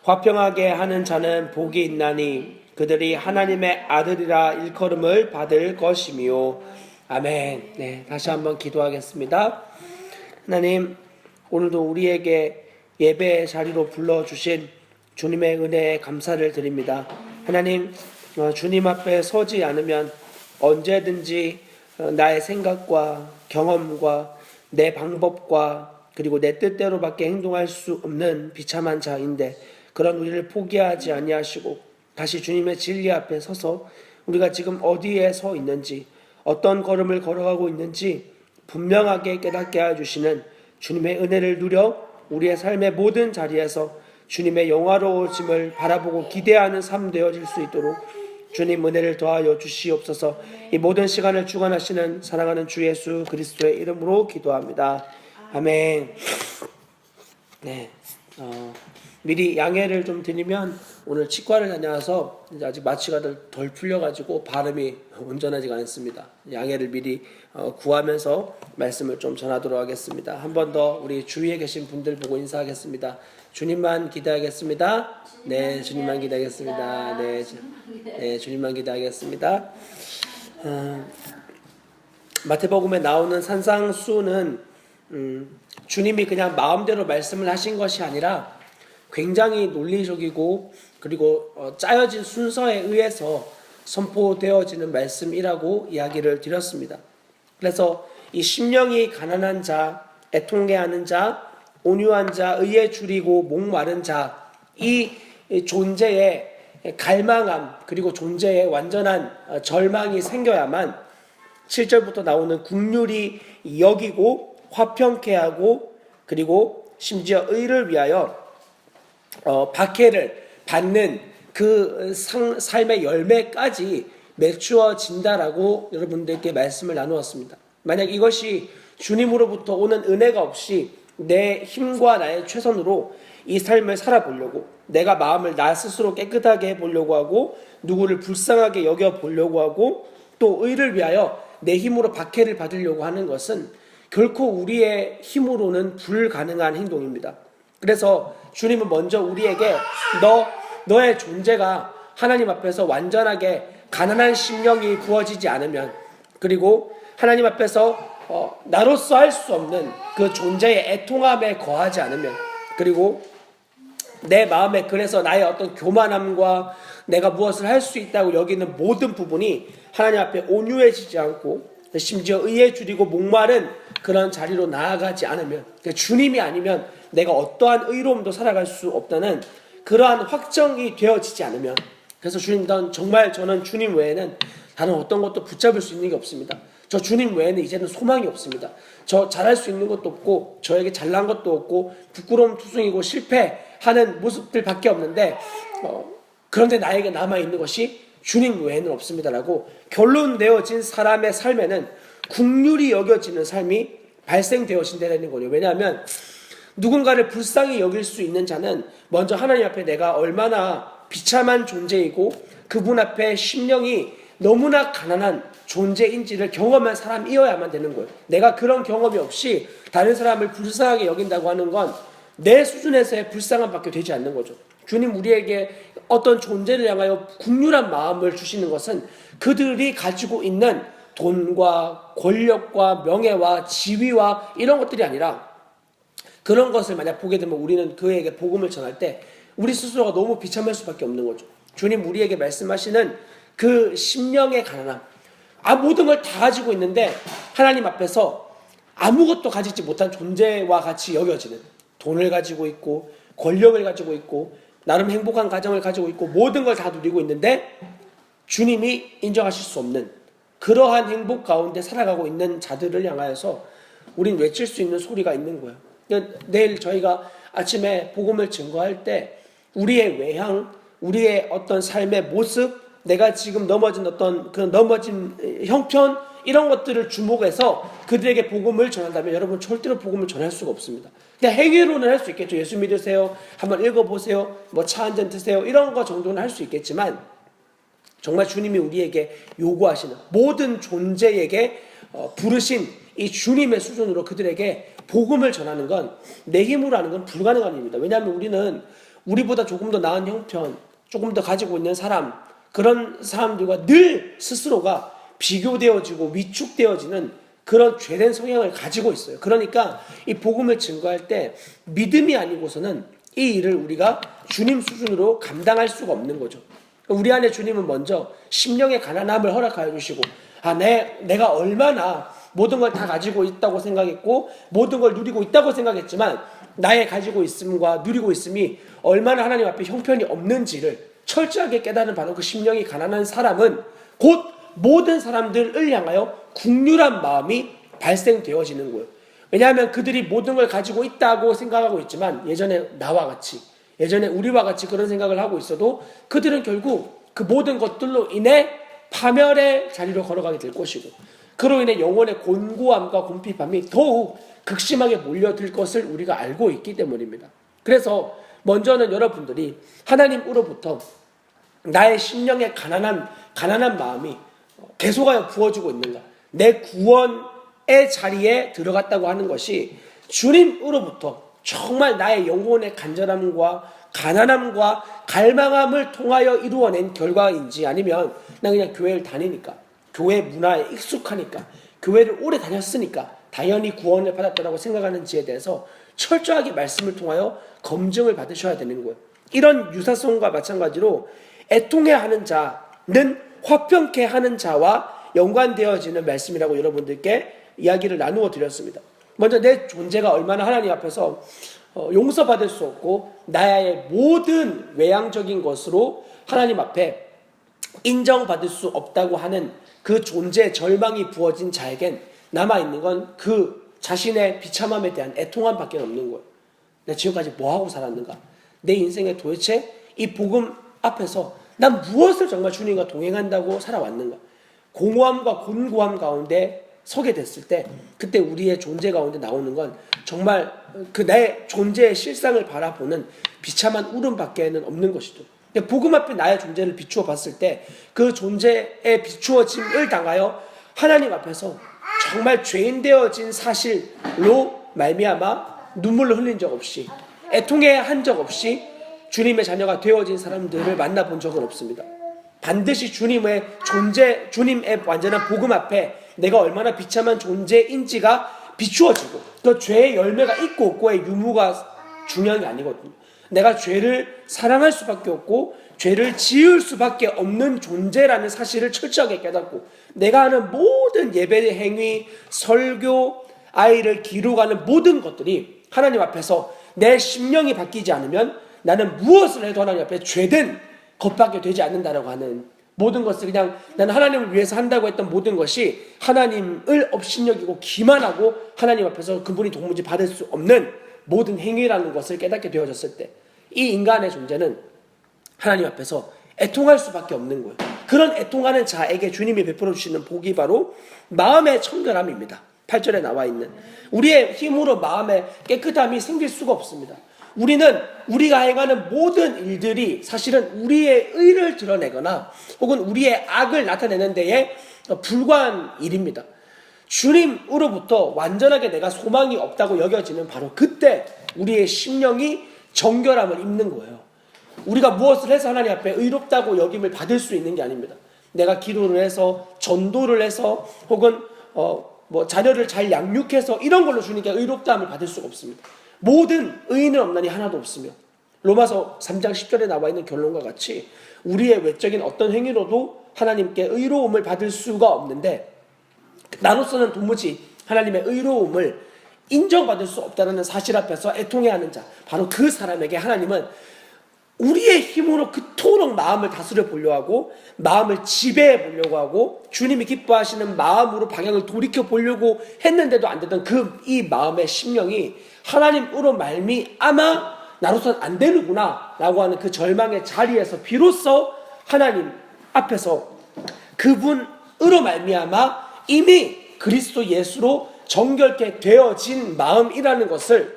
화평하게 하는 자는 복이 있나니 그들이 하나님의 아들이라 일컬음을 받을 것이미요. 아멘. 네, 다시 한번 기도하겠습니다. 하나님, 오늘도 우리에게 예배의 자리로 불러주신 주님의 은혜에 감사를 드립니다. 하나님, 주님 앞에 서지 않으면 언제든지 나의 생각과 경험과 내 방법과 그리고 내 뜻대로밖에 행동할 수 없는 비참한 자인데, 그런 우리를 포기하지 아니하시고 다시 주님의 진리 앞에 서서 우리가 지금 어디에 서 있는지, 어떤 걸음을 걸어가고 있는지 분명하게 깨닫게 해주시는 주님의 은혜를 누려 우리의 삶의 모든 자리에서 주님의 영화로워짐을 바라보고 기대하는 삶 되어질 수 있도록 주님 은혜를 더하여 주시옵소서. 이 모든 시간을 주관하시는 사랑하는 주 예수 그리스도의 이름으로 기도합니다. 아멘. 네, 미리 양해를 좀 드리면 오늘 치과를 다녀와서 아직 마취가 덜 풀려가지고 발음이 온전하지가 않습니다. 양해를 미리 구하면서 말씀을 좀 전하도록 하겠습니다. 한 번 더 우리 주위에 계신 분들 보고 인사하겠습니다. 주님만 기도하겠습니다. 네, 주님만 기도하겠습니다. 네, 주님만 기도하겠습니다. 마태복음에 나오는 산상수는 주님이 그냥 마음대로 말씀을 하신 것이 아니라 굉장히 논리적이고 그리고 짜여진 순서에 의해서 선포되어지는 말씀이라고 이야기를 드렸습니다. 그래서 이 심령이 가난한 자, 애통해하는 자, 온유한 자, 의에 줄이고 목마른 자, 이 존재의 갈망함 그리고 존재의 완전한 절망이 생겨야만 7절부터 나오는 긍휼히 여기고 화평케 하고 그리고 심지어 의를 위하여 박해를 받는 그 삶의 열매까지 맺추어진다라고 여러분들께 말씀을 나누었습니다. 만약 이것이 주님으로부터 오는 은혜가 없이 내 힘과 나의 최선으로 이 삶을 살아보려고, 내가 마음을 나 스스로 깨끗하게 해보려고 하고 누구를 불쌍하게 여겨보려고 하고 또 의를 위하여 내 힘으로 박해를 받으려고 하는 것은 결코 우리의 힘으로는 불가능한 행동입니다. 그래서 주님은 먼저 우리에게 너의 존재가 하나님 앞에서 완전하게 가난한 심령이 부어지지 않으면, 그리고 하나님 앞에서 나로서 할 수 없는 그 존재의 애통함에 거하지 않으면, 그리고 내 마음에 그래서 나의 어떤 교만함과 내가 무엇을 할 수 있다고 여기는 모든 부분이 하나님 앞에 온유해지지 않고 심지어 의에 줄이고 목마른 그런 자리로 나아가지 않으면, 주님이 아니면 내가 어떠한 의로움도 살아갈 수 없다는 그러한 확정이 되어지지 않으면, 그래서 주님, 정말 저는 주님 외에는 다른 어떤 것도 붙잡을 수 있는 게 없습니다. 저 주님 외에는 이제는 소망이 없습니다. 저 잘할 수 있는 것도 없고 저에게 잘난 것도 없고 부끄러움 투성이고 실패하는 모습들밖에 없는데 그런데 나에게 남아있는 것이 주님 외에는 없습니다라고 결론되어진 사람의 삶에는 긍휼히 여겨지는 삶이 발생되어진다는 거예요. 왜냐하면 누군가를 불쌍히 여길 수 있는 자는 먼저 하나님 앞에 내가 얼마나 비참한 존재이고 그분 앞에 심령이 너무나 가난한 존재인지를 경험한 사람이어야만 되는 거예요. 내가 그런 경험이 없이 다른 사람을 불쌍하게 여긴다고 하는 건 내 수준에서의 불쌍함밖에 되지 않는 거죠. 주님 우리에게 어떤 존재를 향하여 긍휼한 마음을 주시는 것은 그들이 가지고 있는 돈과 권력과 명예와 지위와 이런 것들이 아니라, 그런 것을 만약 보게 되면 우리는 그에게 복음을 전할 때 우리 스스로가 너무 비참할 수밖에 없는 거죠. 주님 우리에게 말씀하시는 그 심령의 가난함, 모든 걸 다 가지고 있는데 하나님 앞에서 아무것도 가지지 못한 존재와 같이 여겨지는, 돈을 가지고 있고 권력을 가지고 있고 나름 행복한 가정을 가지고 있고 모든 걸 다 누리고 있는데 주님이 인정하실 수 없는 그러한 행복 가운데 살아가고 있는 자들을 향하여서 우린 외칠 수 있는 소리가 있는 거예요. 내일 저희가 아침에 복음을 증거할 때 우리의 외향, 우리의 어떤 삶의 모습, 내가 지금 넘어진 어떤 그 넘어진 형편, 이런 것들을 주목해서 그들에게 복음을 전한다면 여러분 절대로 복음을 전할 수가 없습니다. 그냥 행위로는 할 수 있겠죠. 예수 믿으세요, 한번 읽어보세요, 뭐 차 한잔 드세요, 이런 거 정도는 할 수 있겠지만 정말 주님이 우리에게 요구하시는 모든 존재에게 부르신 이 주님의 수준으로 그들에게 복음을 전하는 건 내 힘으로 하는 건 불가능한 일입니다. 왜냐하면 우리는 우리보다 조금 더 나은 형편, 조금 더 가지고 있는 사람, 그런 사람들과 늘 스스로가 비교되어지고 위축되어지는 그런 죄된 성향을 가지고 있어요. 그러니까 이 복음을 증거할 때 믿음이 아니고서는 이 일을 우리가 주님 수준으로 감당할 수가 없는 거죠. 우리 안에 주님은 먼저 심령의 가난함을 허락하여 주시고, 내가 얼마나 모든 걸 다 가지고 있다고 생각했고 모든 걸 누리고 있다고 생각했지만 나의 가지고 있음과 누리고 있음이 얼마나 하나님 앞에 형편이 없는지를 철저하게 깨달은 바로 그 심령이 가난한 사람은 곧 모든 사람들을 향하여 국률한 마음이 발생되어지는 거예요. 왜냐하면 그들이 모든 걸 가지고 있다고 생각하고 있지만 예전에 나와 같이, 예전에 우리와 같이 그런 생각을 하고 있어도 그들은 결국 그 모든 것들로 인해 파멸의 자리로 걸어가게 될 것이고, 그로 인해 영혼의 곤고함과 곤핍함이 더욱 극심하게 몰려들 것을 우리가 알고 있기 때문입니다. 그래서 먼저는 여러분들이 하나님으로부터 나의 심령의 가난한 마음이 계속하여 부어지고 있는가, 내 구원의 자리에 들어갔다고 하는 것이 주님으로부터 정말 나의 영혼의 간절함과 가난함과 갈망함을 통하여 이루어낸 결과인지, 아니면 나 그냥 교회를 다니니까, 교회 문화에 익숙하니까, 교회를 오래 다녔으니까 당연히 구원을 받았다고 생각하는지에 대해서 철저하게 말씀을 통하여 검증을 받으셔야 되는 거예요. 이런 유사성과 마찬가지로 애통해하는 자는 화평케 하는 자와 연관되어지는 말씀이라고 여러분들께 이야기를 나누어 드렸습니다. 먼저 내 존재가 얼마나 하나님 앞에서 용서받을 수 없고 나의 모든 외향적인 것으로 하나님 앞에 인정받을 수 없다고 하는 그 존재의 절망이 부어진 자에겐 남아있는 건 그 자신의 비참함에 대한 애통함밖에 없는 거예요. 내가 지금까지 뭐하고 살았는가? 내 인생에 도대체 이 복음 앞에서 난 무엇을 정말 주님과 동행한다고 살아왔는가? 공허함과 곤고함 가운데 서게 됐을 때 그때 우리의 존재 가운데 나오는 건 정말 그 내 존재의 실상을 바라보는 비참한 울음밖에는 없는 것이죠. 복음 앞에 나의 존재를 비추어 봤을 때 그 존재에 비추어짐을 당하여 하나님 앞에서 정말 죄인 되어진 사실로 말미암아 눈물을 흘린 적 없이, 애통해 한 적 없이 주님의 자녀가 되어진 사람들을 만나본 적은 없습니다. 반드시 주님의 존재, 주님의 완전한 복음 앞에 내가 얼마나 비참한 존재인지가 비추어지고, 그 죄의 열매가 있고 없고의 유무가 중요한 게 아니거든요. 내가 죄를 사랑할 수밖에 없고 죄를 지을 수밖에 없는 존재라는 사실을 철저하게 깨닫고, 내가 하는 모든 예배의 행위, 설교, 아이를 기르가는 모든 것들이 하나님 앞에서 내 심령이 바뀌지 않으면 나는 무엇을 해도 하나님 앞에 죄된 것밖에 되지 않는다라고 하는 모든 것을, 그냥 나는 하나님을 위해서 한다고 했던 모든 것이 하나님을 업신여기고 기만하고 하나님 앞에서 그분이 도무지 받을 수 없는 모든 행위라는 것을 깨닫게 되어졌을 때 이 인간의 존재는 하나님 앞에서 애통할 수밖에 없는 거예요. 그런 애통하는 자에게 주님이 베풀어 주시는 복이 바로 마음의 청결함입니다. 8절에 나와 있는, 우리의 힘으로 마음의 깨끗함이 생길 수가 없습니다. 우리가 행하는 모든 일들이 사실은 우리의 의를 드러내거나 혹은 우리의 악을 나타내는 데에 불과한 일입니다. 주님으로부터 완전하게 내가 소망이 없다고 여겨지는 바로 그때 우리의 심령이 정결함을 입는 거예요. 우리가 무엇을 해서 하나님 앞에 의롭다고 여김을 받을 수 있는 게 아닙니다. 내가 기도를 해서, 전도를 해서, 혹은 자녀를 잘 양육해서 이런 걸로 주님께 의롭다함을 받을 수가 없습니다. 모든 의인은 없나니 하나도 없으며, 로마서 3장 10절에 나와 있는 결론과 같이 우리의 외적인 어떤 행위로도 하나님께 의로움을 받을 수가 없는데, 나로서는 도무지 하나님의 의로움을 인정받을 수 없다는 사실 앞에서 애통해하는 자, 바로 그 사람에게 하나님은 우리의 힘으로 그토록 마음을 다스려 보려고 하고 마음을 지배해 보려고 하고 주님이 기뻐하시는 마음으로 방향을 돌이켜 보려고 했는데도 안 되던 이 마음의 심령이 하나님으로 말미암아 나로서는 안 되는구나 라고 하는 그 절망의 자리에서 비로소 하나님 앞에서 그분으로 말미암아 이미 그리스도 예수로 정결케 되어진 마음이라는 것을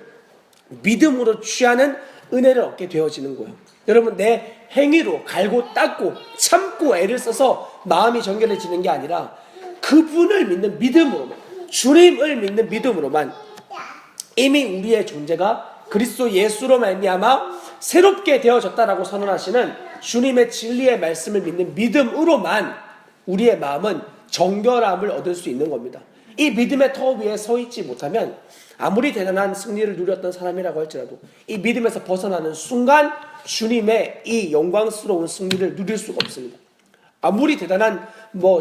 믿음으로 취하는 은혜를 얻게 되어지는 거예요. 여러분, 내 행위로 갈고 닦고 참고 애를 써서 마음이 정결해지는 게 아니라 그분을 믿는 믿음으로만, 주님을 믿는 믿음으로만 이미 우리의 존재가 그리스도 예수로 말미암아 새롭게 되어졌다라고 선언하시는 주님의 진리의 말씀을 믿는 믿음으로만 우리의 마음은 정결함을 얻을 수 있는 겁니다. 이 믿음의 터 위에 서 있지 못하면 아무리 대단한 승리를 누렸던 사람이라고 할지라도 이 믿음에서 벗어나는 순간 주님의 이 영광스러운 승리를 누릴 수가 없습니다. 아무리 대단한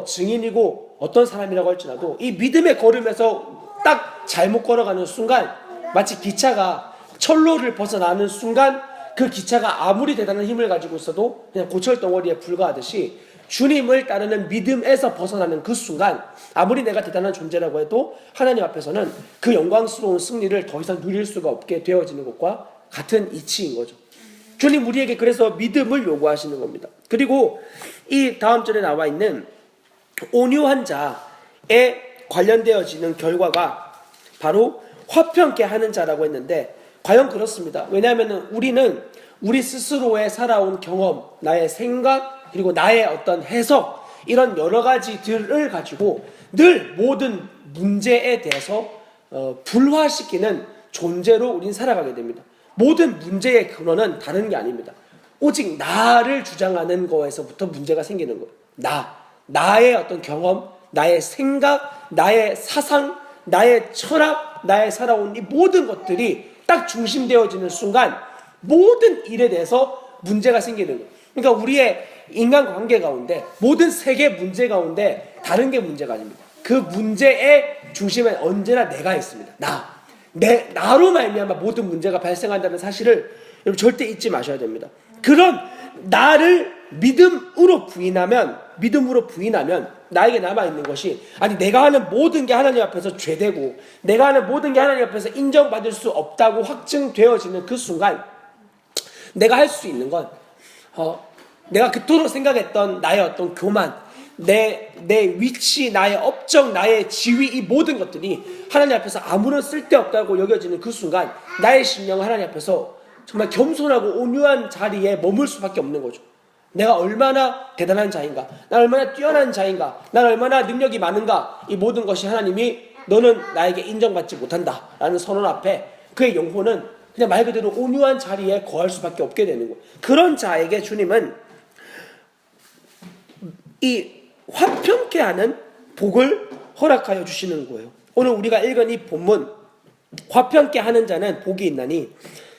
증인이고 어떤 사람이라고 할지라도 이 믿음의 걸음에서 딱 잘못 걸어가는 순간 마치 기차가 철로를 벗어나는 순간 그 기차가 아무리 대단한 힘을 가지고 있어도 그냥 고철덩어리에 불과하듯이 주님을 따르는 믿음에서 벗어나는 그 순간 아무리 내가 대단한 존재라고 해도 하나님 앞에서는 그 영광스러운 승리를 더 이상 누릴 수가 없게 되어지는 것과 같은 이치인 거죠. 주님 우리에게 그래서 믿음을 요구하시는 겁니다. 그리고 이 다음 절에 나와 있는 온유한 자에 관련되어지는 결과가 바로 화평케 하는 자라고 했는데 과연 그렇습니다. 왜냐하면 우리는 우리 스스로의 살아온 경험, 나의 생각, 그리고 나의 어떤 해석 이런 여러 가지들을 가지고 늘 모든 문제에 대해서 불화시키는 존재로 우린 살아가게 됩니다. 모든 문제의 근원은 다른 게 아닙니다. 오직 나를 주장하는 거에서부터 문제가 생기는 거예요. 나의 어떤 경험, 나의 생각, 나의 사상, 나의 철학, 나의 살아온 이 모든 것들이 딱 중심되어지는 순간 모든 일에 대해서 문제가 생기는 거예요. 그러니까 우리의 인간관계 가운데 모든 세계 문제 가운데 다른 게 문제가 아닙니다. 그 문제의 중심에 언제나 내가 있습니다. 나로 말미암아 모든 문제가 발생한다는 사실을 여러분 절대 잊지 마셔야 됩니다. 그런 나를 믿음으로 부인하면 나에게 남아있는 것이 내가 하는 모든 게 하나님 앞에서 죄되고 내가 하는 모든 게 하나님 앞에서 인정받을 수 없다고 확증되어지는 그 순간 내가 할 수 있는 건 내가 그토록 생각했던 나의 어떤 교만, 내 위치, 나의 업적, 나의 지위 이 모든 것들이 하나님 앞에서 아무런 쓸데없다고 여겨지는 그 순간 나의 심령은 하나님 앞에서 정말 겸손하고 온유한 자리에 머물 수밖에 없는 거죠. 내가 얼마나 대단한 자인가, 난 얼마나 뛰어난 자인가, 난 얼마나 능력이 많은가, 이 모든 것이 하나님이 너는 나에게 인정받지 못한다 라는 선언 앞에 그의 영혼은 그냥 말 그대로 온유한 자리에 거할 수밖에 없게 되는 거예요. 그런 자에게 주님은 이 화평케 하는 복을 허락하여 주시는 거예요. 오늘 우리가 읽은 이 본문 화평케 하는 자는 복이 있나니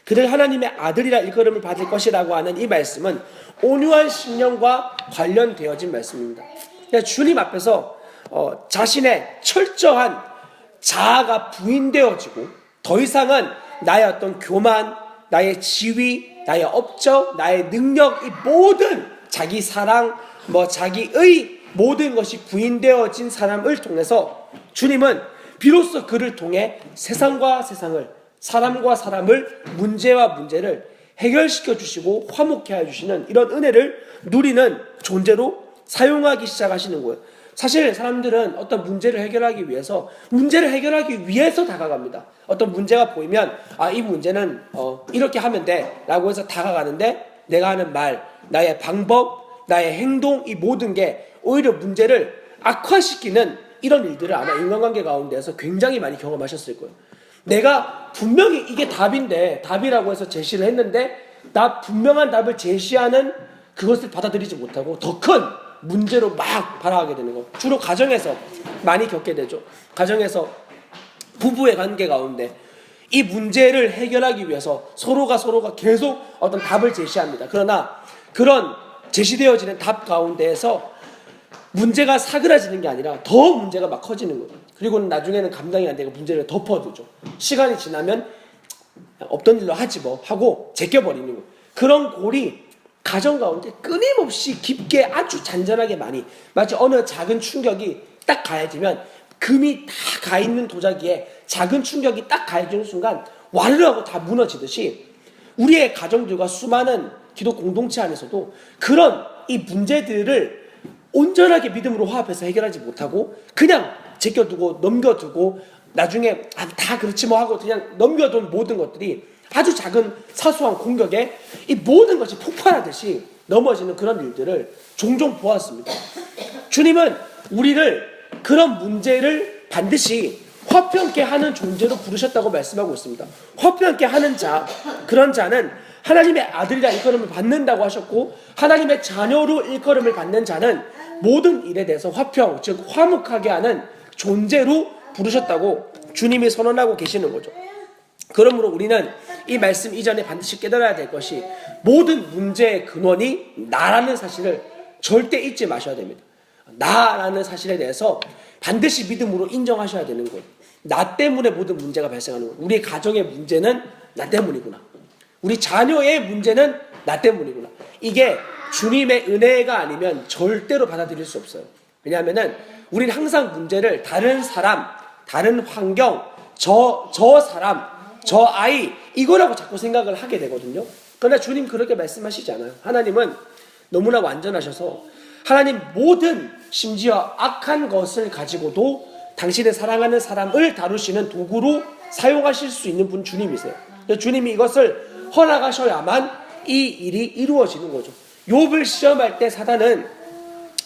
그들 하나님의 아들이라 일컬음을 받을 것이라고 하는 이 말씀은 온유한 심령과 관련되어진 말씀입니다. 그러니까 주님 앞에서 자신의 철저한 자아가 부인되어지고 더 이상은 나의 어떤 교만, 나의 지위, 나의 업적, 나의 능력 이 모든 자기 사랑, 자기의 모든 것이 부인되어진 사람을 통해서 주님은 비로소 그를 통해 세상과 세상을, 사람과 사람을, 문제와 문제를 해결시켜 주시고 화목케 해주시는 이런 은혜를 누리는 존재로 사용하기 시작하시는 거예요. 사실 사람들은 어떤 문제를 해결하기 위해서 다가갑니다. 어떤 문제가 보이면 이 문제는 이렇게 하면 돼 라고 해서 다가가는데 내가 하는 말, 나의 방법, 나의 행동 이 모든 게 오히려 문제를 악화시키는 이런 일들을 아마 인간관계 가운데서 굉장히 많이 경험하셨을 거예요. 내가 분명히 이게 답이라고 해서 제시를 했는데 나 분명한 답을 제시하는 그것을 받아들이지 못하고 더 큰 문제로 막 발화하게 되는 거. 주로 가정에서 많이 겪게 되죠. 가정에서 부부의 관계 가운데 이 문제를 해결하기 위해서 서로가 계속 어떤 답을 제시합니다. 그러나 그런 제시되어지는 답 가운데에서 문제가 사그라지는 게 아니라 더 문제가 막 커지는 거예요. 그리고 나중에는 감당이 안 되고 문제를 덮어두죠. 시간이 지나면 없던 일로 하지 하고 제껴버리는 거예요. 그런 골이 가정 가운데 끊임없이 깊게 아주 잔잔하게 많이 마치 어느 작은 충격이 딱 가해지면 금이 다 가있는 도자기에 작은 충격이 딱 가해지는 순간 와르르 하고 다 무너지듯이 우리의 가정들과 수많은 기독 공동체 안에서도 그런 이 문제들을 온전하게 믿음으로 화합해서 해결하지 못하고 그냥 제껴두고 넘겨두고 나중에 다 그렇지 하고 그냥 넘겨둔 모든 것들이 아주 작은 사소한 공격에 이 모든 것이 폭발하듯이 넘어지는 그런 일들을 종종 보았습니다. 주님은 우리를 그런 문제를 반드시 화평케 하는 존재로 부르셨다고 말씀하고 있습니다. 화평케 하는 자, 그런 자는 하나님의 아들이라 일컬음을 받는다고 하셨고 하나님의 자녀로 일컬음을 받는 자는 모든 일에 대해서 화평, 즉 화목하게 하는 존재로 부르셨다고 주님이 선언하고 계시는 거죠. 그러므로 우리는 이 말씀 이전에 반드시 깨달아야 될 것이 모든 문제의 근원이 나라는 사실을 절대 잊지 마셔야 됩니다. 나라는 사실에 대해서 반드시 믿음으로 인정하셔야 되는 거예요. 나 때문에 모든 문제가 발생하는 거예요. 우리 가정의 문제는 나 때문이구나. 우리 자녀의 문제는 나 때문이구나. 이게 주님의 은혜가 아니면 절대로 받아들일 수 없어요. 왜냐하면은 우리는 항상 문제를 다른 사람, 다른 환경, 저 사람, 저 아이 이거라고 자꾸 생각을 하게 되거든요. 그러나 주님 그렇게 말씀하시지 않아요. 하나님은 너무나 완전하셔서 하나님 모든 심지어 악한 것을 가지고도 당신의 사랑하는 사람을 다루시는 도구로 사용하실 수 있는 분 주님이세요. 주님이 이것을 허락하셔야만 이 일이 이루어지는 거죠. 욥을 시험할 때 사단은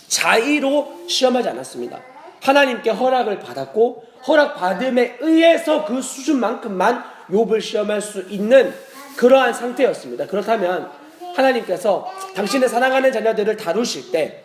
자의로 시험하지 않았습니다. 하나님께 허락을 받았고 허락받음에 의해서 그 수준만큼만 욥을 시험할 수 있는 그러한 상태였습니다. 그렇다면 하나님께서 당신의 사랑하는 자녀들을 다루실 때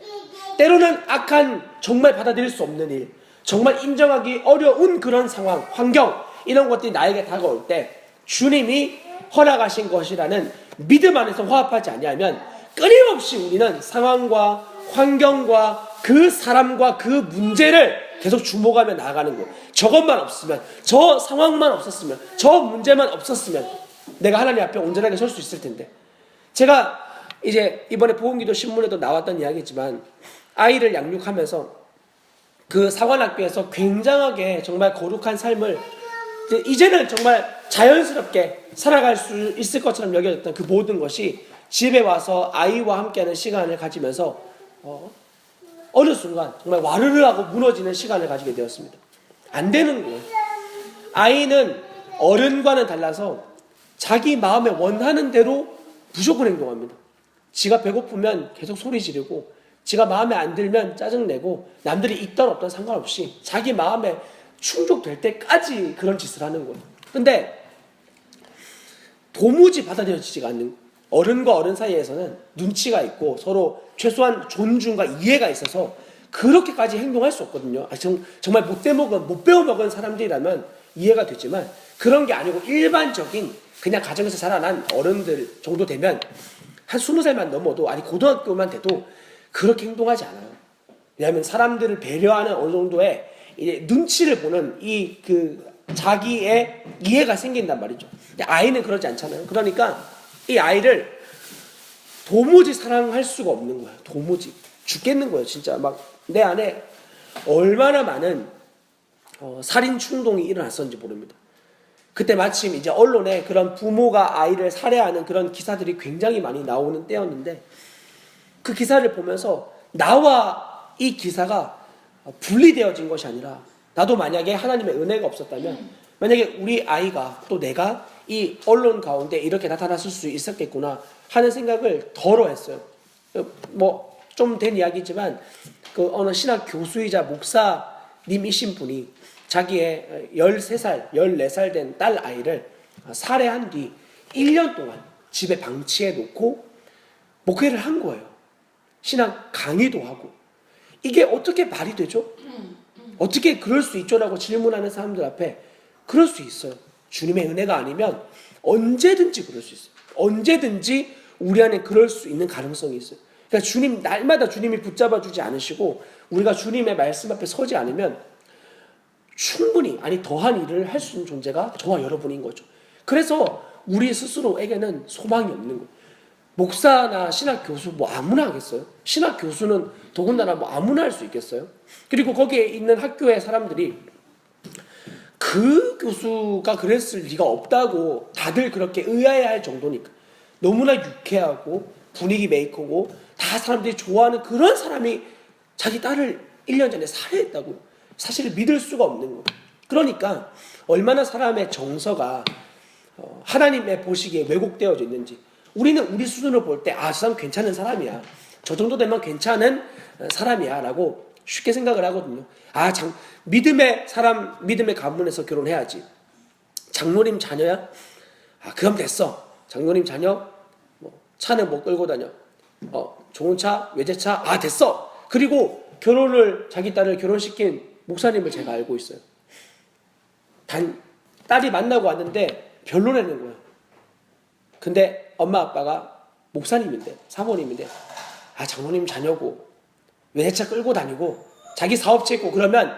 때로는 악한 정말 받아들일 수 없는 일, 정말 인정하기 어려운 그런 상황, 환경 이런 것들이 나에게 다가올 때 주님이 허락하신 것이라는 믿음 안에서 화합하지 아니하면 끊임없이 우리는 상황과 환경과 그 사람과 그 문제를 계속 주목하며 나아가는 거예요. 저것만 없으면, 저 상황만 없었으면, 저 문제만 없었으면 내가 하나님 앞에 온전하게 설 수 있을 텐데. 제가 이제 이번에 보험기도 신문에도 나왔던 이야기지만 아이를 양육하면서 그 사관학교에서 굉장하게 정말 거룩한 삶을 이제는 정말 자연스럽게 살아갈 수 있을 것처럼 여겨졌던 그 모든 것이 집에 와서 아이와 함께하는 시간을 가지면서 어느 순간 정말 와르르 하고 무너지는 시간을 가지게 되었습니다. 안 되는 거예요. 아이는 어른과는 달라서 자기 마음에 원하는 대로 무조건 행동합니다. 지가 배고프면 계속 소리 지르고 지가 마음에 안 들면 짜증내고 남들이 있던 없던 상관없이 자기 마음에 충족될 때까지 그런 짓을 하는 거예요. 근데 도무지 받아들여지지가 않는 거예요. 어른과 어른 사이에서는 눈치가 있고 서로 최소한 존중과 이해가 있어서 그렇게까지 행동할 수 없거든요. 정말 못 배워먹은 사람들이라면 이해가 되지만 그런 게 아니고 일반적인 그냥 가정에서 자라난 어른들 정도 되면 한 20살만 넘어도 아니 고등학교만 돼도 그렇게 행동하지 않아요. 왜냐하면 사람들을 배려하는 어느 정도의 이제 눈치를 보는 자기의 이해가 생긴단 말이죠. 아이는 그러지 않잖아요. 그러니까 이 아이를 도무지 사랑할 수가 없는 거야. 도무지 죽겠는 거예요. 진짜 막 내 안에 얼마나 많은 살인 충동이 일어났었는지 모릅니다. 그때 마침 이제 언론에 그런 부모가 아이를 살해하는 그런 기사들이 굉장히 많이 나오는 때였는데 그 기사를 보면서 나와 이 기사가 분리되어진 것이 아니라 나도 만약에 하나님의 은혜가 없었다면 만약에 우리 아이가 또 내가 이 언론 가운데 이렇게 나타났을 수 있었겠구나 하는 생각을 덜어 했어요. 뭐 좀 된 이야기지만 그 어느 신학 교수이자 목사님이신 분이 자기의 13살, 14살 된 딸 아이를 살해한 뒤 1년 동안 집에 방치해 놓고 목회를 한 거예요. 신학 강의도 하고. 이게 어떻게 말이 되죠? 어떻게 그럴 수 있죠라고 질문하는 사람들 앞에 그럴 수 있어요. 주님의 은혜가 아니면 언제든지 그럴 수 있어요. 언제든지 우리 안에 그럴 수 있는 가능성이 있어요. 그러니까 주님 날마다 주님이 붙잡아 주지 않으시고 우리가 주님의 말씀 앞에 서지 않으면 충분히 아니 더한 일을 할 수 있는 존재가 저와 여러분인 거죠. 그래서 우리 스스로에게는 소망이 없는 거예요. 목사나 신학 교수 뭐 아무나 하겠어요? 신학 교수는 더군다나 뭐 아무나 할 수 있겠어요? 그리고 거기에 있는 학교의 사람들이 그 교수가 그랬을 리가 없다고 다들 그렇게 의아해할 정도니까 너무나 유쾌하고 분위기 메이커고 다 사람들이 좋아하는 그런 사람이 자기 딸을 1년 전에 살해했다고 사실 믿을 수가 없는 거예요. 그러니까 얼마나 사람의 정서가 하나님의 보시기에 왜곡되어져 있는지 우리는 우리 수준으로 볼 때 저 사람 괜찮은 사람이야. 저 정도 되면 괜찮은 사람이야 라고 쉽게 생각을 하거든요. 믿음의 사람, 믿음의 가문에서 결혼해야지. 장로님 자녀야? 그럼 됐어. 장로님 자녀 차는 뭐 끌고 다녀? 좋은 차, 외제차, 됐어. 그리고 자기 딸을 결혼시킨 목사님을 제가 알고 있어요. 딸이 만나고 왔는데 별로라는 거예요. 근데 엄마 아빠가 목사님인데, 사모님인데, 장모님 자녀고 외제차 끌고 다니고 자기 사업체 있고 그러면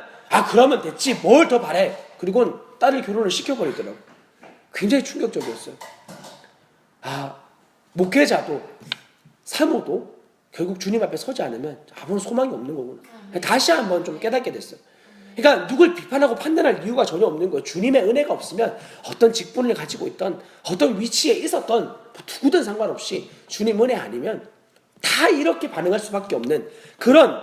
그러면 됐지, 뭘 더 바래. 그리고 딸을 결혼을 시켜버리더라고. 굉장히 충격적이었어요. 목회자도 사모도 결국 주님 앞에 서지 않으면 아무런 소망이 없는 거구나. 다시 한번 좀 깨닫게 됐어요. 그러니까 누굴 비판하고 판단할 이유가 전혀 없는 거예요. 주님의 은혜가 없으면 어떤 직분을 가지고 있던, 어떤 위치에 있었던 누구든 상관없이 주님 은혜 아니면 다 이렇게 반응할 수밖에 없는 그런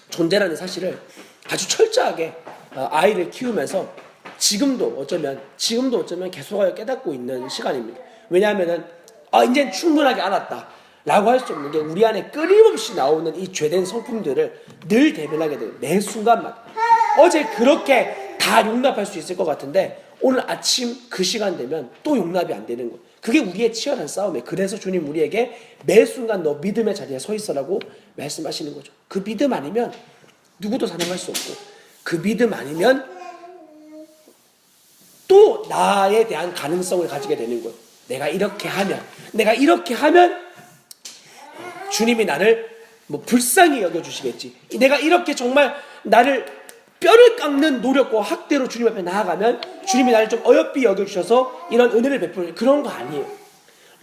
존재라는 사실을 아주 철저하게 아이를 키우면서 지금도 어쩌면 계속하여 깨닫고 있는 시간입니다. 왜냐하면은 이제 충분하게 알았다 라고 할 수 없는 게 우리 안에 끊임없이 나오는 이 죄된 성품들을 늘 대변하게 돼요. 매 순간마다. 어제 그렇게 다 용납할 수 있을 것 같은데 오늘 아침 그 시간 되면 또 용납이 안 되는 거예요. 그게 우리의 치열한 싸움이에요. 그래서 주님 우리에게 매 순간 너 믿음의 자리에 서 있어라고 말씀하시는 거죠. 그 믿음 아니면 누구도 사랑할 수 없고, 그 믿음 아니면 또 나에 대한 가능성을 가지게 되는 거예요. 내가 이렇게 하면 주님이 나를 불쌍히 여겨주시겠지. 내가 이렇게 정말 나를 뼈를 깎는 노력과 학대로 주님 앞에 나아가면 주님이 나를 좀 어여삐 여겨주셔서 이런 은혜를 베풀, 그런 거 아니에요.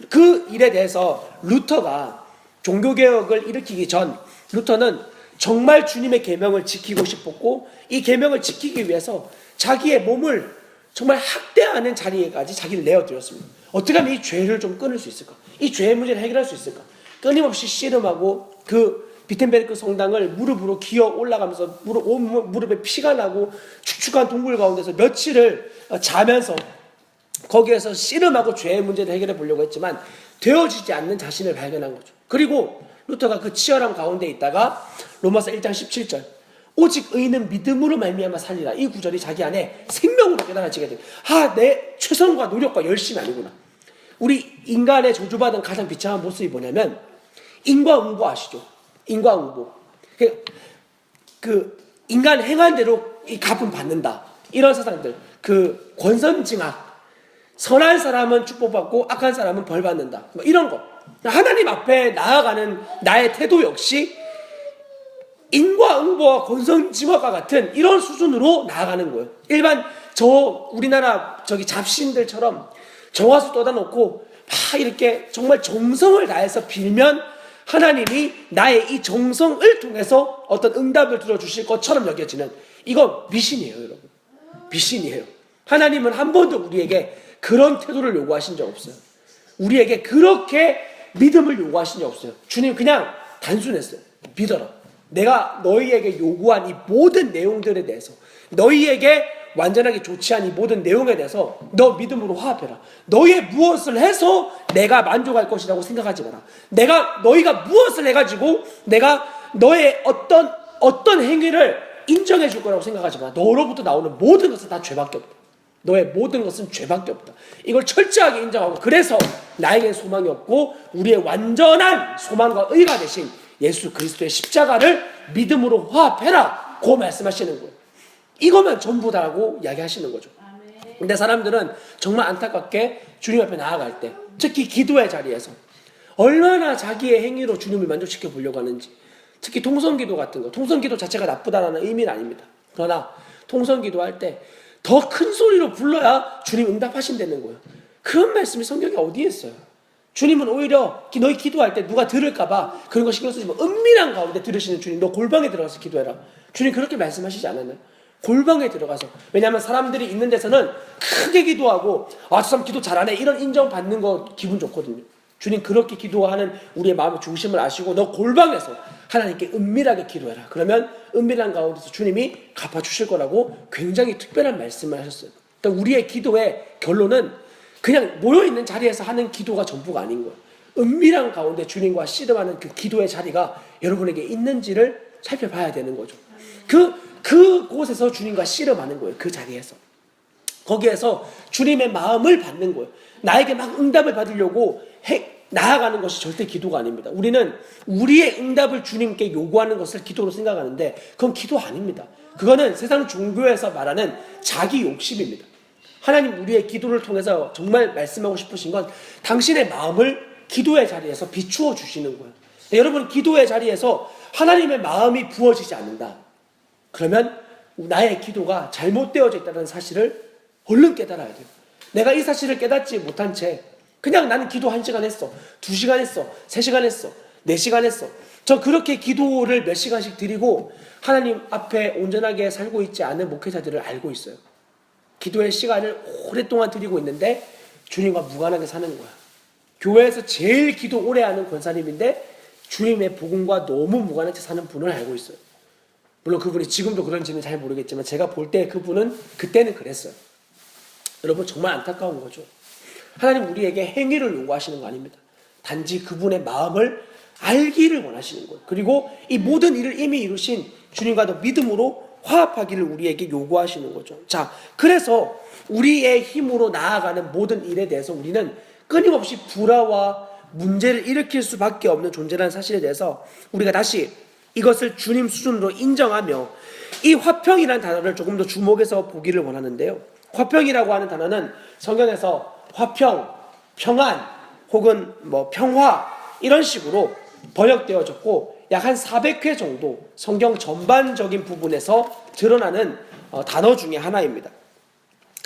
그 일에 대해서 루터가 종교개혁을 일으키기 전 루터는 정말 주님의 계명을 지키고 싶었고, 이 계명을 지키기 위해서 자기의 몸을 정말 학대하는 자리에까지 자기를 내어드렸습니다. 어떻게 하면 이 죄를 좀 끊을 수 있을까? 이 죄의 문제를 해결할 수 있을까? 끊임없이 씨름하고 그 비텐베르크 성당을 무릎으로 기어 올라가면서 무릎에 피가 나고 축축한 동굴 가운데서 며칠을 자면서 거기에서 씨름하고 죄의 문제를 해결해 보려고 했지만 되어지지 않는 자신을 발견한 거죠. 그리고 루터가 그 치열함 가운데 있다가 로마서 1장 17절 오직 의인은 믿음으로 말미암아 살리라, 이 구절이 자기 안에 생명으로 깨달아지게 돼요. 내 최선과 노력과 열심이 아니구나. 우리 인간의 저주받은 가장 비참한 모습이 뭐냐면 인과응보 아시죠? 인과응보. 그 인간 행한 대로 이 갚음 받는다, 이런 사상들. 그 권선징악, 선한 사람은 축복받고 악한 사람은 벌받는다, 이런 거. 하나님 앞에 나아가는 나의 태도 역시 인과응보와 권선징악과 같은 이런 수준으로 나아가는 거예요. 일반 우리나라 잡신들처럼 정화수 떠다 놓고 막 이렇게 정말 정성을 다해서 빌면 하나님이 나의 이 정성을 통해서 어떤 응답을 들어주실 것처럼 여겨지는, 이거 미신이에요, 여러분. 미신이에요. 하나님은 한 번도 우리에게 그런 태도를 요구하신 적 없어요. 우리에게 그렇게 믿음을 요구하신 적 없어요. 주님 그냥 단순했어요. 믿어라. 내가 너희에게 요구한 이 모든 내용들에 대해서, 너희에게 완전하게 좋지 않은 이 모든 내용에 대해서 너 믿음으로 화합해라. 너희의 무엇을 해서 내가 만족할 것이라고 생각하지 마라. 너희가 무엇을 해가지고 내가 너의 어떤 행위를 인정해 줄 거라고 생각하지 마라. 너로부터 나오는 모든 것은 다 죄밖에 없다. 너의 모든 것은 죄밖에 없다. 이걸 철저하게 인정하고, 그래서 나에겐 소망이 없고 우리의 완전한 소망과 의가 되신 예수 그리스도의 십자가를 믿음으로 화합해라 고 말씀하시는 거예요. 이거면 전부 다라고 이야기하시는 거죠. 근데 사람들은 정말 안타깝게 주님 앞에 나아갈 때, 특히 기도의 자리에서 얼마나 자기의 행위로 주님을 만족시켜 보려고 하는지, 특히 통성기도 같은 거, 통성기도 자체가 나쁘다는 의미는 아닙니다. 그러나 통성기도 할 때 더 큰 소리로 불러야 주님 응답하신다는 거예요. 그런 말씀이 성경에 어디에 있어요? 주님은 오히려 너희 기도할 때 누가 들을까봐 그런 거 신경 쓰지 마. 은밀한 가운데 들으시는 주님, 너 골방에 들어가서 기도해라. 주님 그렇게 말씀하시지 않았나요? 골방에 들어가서. 왜냐하면 사람들이 있는 데서는 크게 기도하고 저 사람 기도 잘하네 이런 인정받는 거 기분 좋거든요. 주님 그렇게 기도하는 우리의 마음의 중심을 아시고 너 골방에서 하나님께 은밀하게 기도해라. 그러면 은밀한 가운데서 주님이 갚아주실 거라고 굉장히 특별한 말씀을 하셨어요. 그러니까 우리의 기도의 결론은 그냥 모여있는 자리에서 하는 기도가 전부가 아닌 거예요. 은밀한 가운데 주님과 씨름하는 그 기도의 자리가 여러분에게 있는지를 살펴봐야 되는 거죠. 그곳에서 주님과 씨름하는 거예요. 그 자리에서. 거기에서 주님의 마음을 받는 거예요. 나에게 막 응답을 받으려고 나아가는 것이 절대 기도가 아닙니다. 우리는 우리의 응답을 주님께 요구하는 것을 기도로 생각하는데 그건 기도 아닙니다. 그거는 세상 종교에서 말하는 자기 욕심입니다. 하나님 우리의 기도를 통해서 정말 말씀하고 싶으신 건 당신의 마음을 기도의 자리에서 비추어 주시는 거예요. 여러분 기도의 자리에서 하나님의 마음이 부어지지 않는다. 그러면 나의 기도가 잘못되어져 있다는 사실을 얼른 깨달아야 돼요. 내가 이 사실을 깨닫지 못한 채 그냥 나는 기도 1시간 했어, 2시간 했어, 3시간 했어, 4시간 했어. 저 그렇게 기도를 몇 시간씩 드리고 하나님 앞에 온전하게 살고 있지 않은 목회자들을 알고 있어요. 기도의 시간을 오랫동안 드리고 있는데 주님과 무관하게 사는 거야. 교회에서 제일 기도 오래 하는 권사님인데 주님의 복음과 너무 무관한 채 사는 분을 알고 있어요. 물론 그분이 지금도 그런지는 잘 모르겠지만 제가 볼 때 그분은 그때는 그랬어요. 여러분 정말 안타까운 거죠. 하나님 우리에게 행위를 요구하시는 거 아닙니다. 단지 그분의 마음을 알기를 원하시는 거예요. 그리고 이 모든 일을 이미 이루신 주님과도 믿음으로 화합하기를 우리에게 요구하시는 거죠. 자, 그래서 우리의 힘으로 나아가는 모든 일에 대해서 우리는 끊임없이 불화와 문제를 일으킬 수밖에 없는 존재라는 사실에 대해서 우리가 다시 이것을 주님 수준으로 인정하며 이 화평이라는 단어를 조금 더 주목해서 보기를 원하는데요. 화평이라고 하는 단어는 성경에서 화평, 평안 혹은 평화 이런 식으로 번역되어졌고 약 한 400회 정도 성경 전반적인 부분에서 드러나는 단어 중에 하나입니다.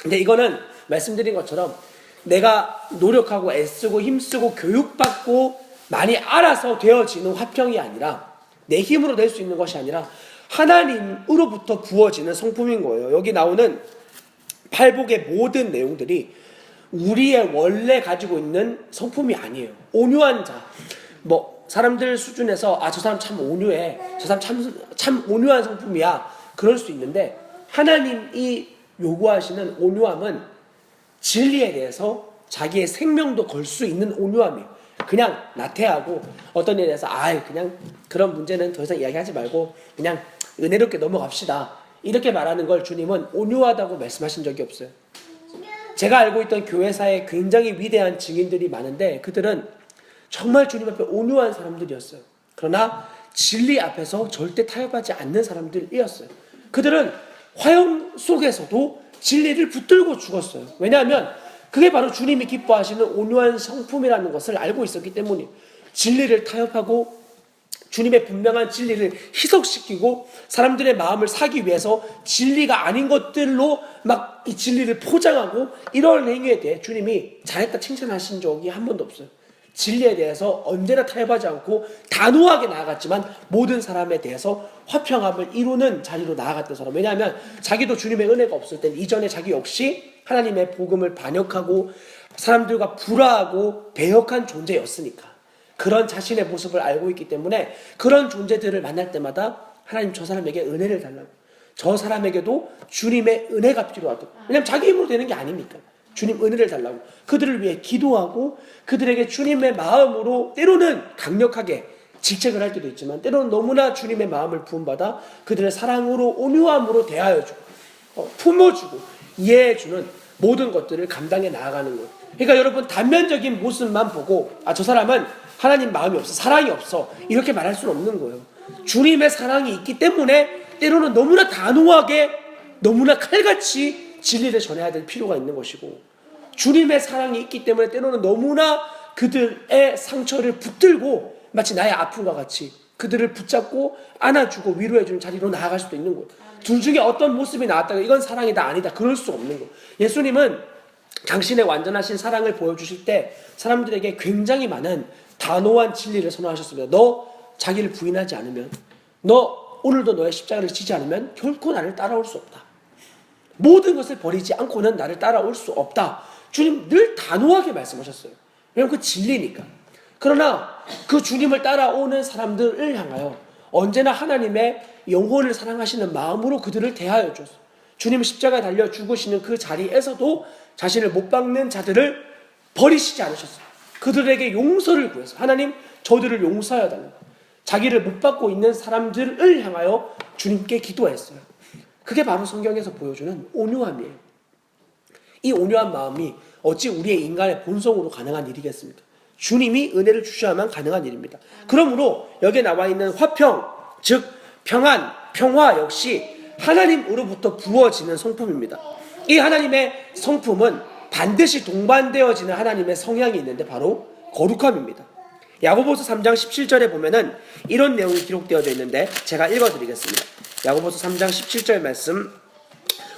근데 이거는 말씀드린 것처럼 내가 노력하고 애쓰고 힘쓰고 교육받고 많이 알아서 되어지는 화평이 아니라 내 힘으로 낼 수 있는 것이 아니라 하나님으로부터 부어지는 성품인 거예요. 여기 나오는 팔복의 모든 내용들이 우리의 원래 가지고 있는 성품이 아니에요. 온유한 자, 사람들 수준에서 저 사람 참 온유해, 저 사람 참 온유한 성품이야 그럴 수 있는데 하나님이 요구하시는 온유함은 진리에 대해서 자기의 생명도 걸 수 있는 온유함이에요. 그냥 나태하고 어떤 일에 대해서 그냥 그런 문제는 더 이상 이야기하지 말고 그냥 은혜롭게 넘어갑시다 이렇게 말하는 걸 주님은 온유하다고 말씀하신 적이 없어요. 제가 알고 있던 교회사에 굉장히 위대한 증인들이 많은데 그들은 정말 주님 앞에 온유한 사람들이었어요. 그러나 진리 앞에서 절대 타협하지 않는 사람들이었어요. 그들은 화형 속에서도 진리를 붙들고 죽었어요. 왜냐하면 그게 바로 주님이 기뻐하시는 온유한 성품이라는 것을 알고 있었기 때문이에요. 진리를 타협하고 주님의 분명한 진리를 희석시키고 사람들의 마음을 사기 위해서 진리가 아닌 것들로 막 이 진리를 포장하고 이런 행위에 대해 주님이 잘했다 칭찬하신 적이 한 번도 없어요. 진리에 대해서 언제나 타협하지 않고 단호하게 나아갔지만 모든 사람에 대해서 화평함을 이루는 자리로 나아갔던 사람. 왜냐하면 자기도 주님의 은혜가 없을 땐 이전에 자기 역시 하나님의 복음을 반역하고 사람들과 불화하고 배역한 존재였으니까. 그런 자신의 모습을 알고 있기 때문에 그런 존재들을 만날 때마다 하나님 저 사람에게 은혜를 달라고, 저 사람에게도 주님의 은혜가 필요하다고. 왜냐하면 자기 힘으로 되는 게 아니니까 주님 은혜를 달라고 그들을 위해 기도하고 그들에게 주님의 마음으로 때로는 강력하게 질책을 할 때도 있지만 때로는 너무나 주님의 마음을 부음받아 그들의 사랑으로 온유함으로 대하여주고 품어주고 이해해주는 모든 것들을 감당해 나아가는 거예요. 그러니까 여러분 단면적인 모습만 보고 저 사람은 하나님 마음이 없어, 사랑이 없어 이렇게 말할 수는 없는 거예요. 주님의 사랑이 있기 때문에 때로는 너무나 단호하게 너무나 칼같이 진리를 전해야 될 필요가 있는 것이고 주님의 사랑이 있기 때문에 때로는 너무나 그들의 상처를 붙들고 마치 나의 아픔과 같이 그들을 붙잡고 안아주고 위로해주는 자리로 나아갈 수도 있는 거예요. 둘 중에 어떤 모습이 나왔다가 이건 사랑이다 아니다 그럴 수 없는 거예요. 예수님은 당신의 완전하신 사랑을 보여주실 때 사람들에게 굉장히 많은 단호한 진리를 선언하셨습니다. 너 자기를 부인하지 않으면, 너 오늘도 너의 십자가를 지지 않으면 결코 나를 따라올 수 없다. 모든 것을 버리지 않고는 나를 따라올 수 없다. 주님 늘 단호하게 말씀하셨어요. 왜냐하면 그 진리니까. 그러나 그 주님을 따라오는 사람들을 향하여 언제나 하나님의 영혼을 사랑하시는 마음으로 그들을 대하여 줬어요. 주님 십자가에 달려 죽으시는 그 자리에서도 자신을 못 박는 자들을 버리시지 않으셨어요. 그들에게 용서를 구해서 하나님 저들을 용서하여 달라고 자기를 못 받고 있는 사람들을 향하여 주님께 기도했어요. 그게 바로 성경에서 보여주는 온유함이에요. 이 온유한 마음이 어찌 우리의 인간의 본성으로 가능한 일이겠습니까? 주님이 은혜를 주셔야만 가능한 일입니다. 그러므로 여기에 나와 있는 화평, 즉 평안, 평화 역시 하나님으로부터 부어지는 성품입니다. 이 하나님의 성품은 반드시 동반되어지는 하나님의 성향이 있는데 바로 거룩함입니다. 야고보서 3장 17절에 보면은 이런 내용이 기록되어져 있는데 제가 읽어드리겠습니다. 야고보서 3장 17절 말씀,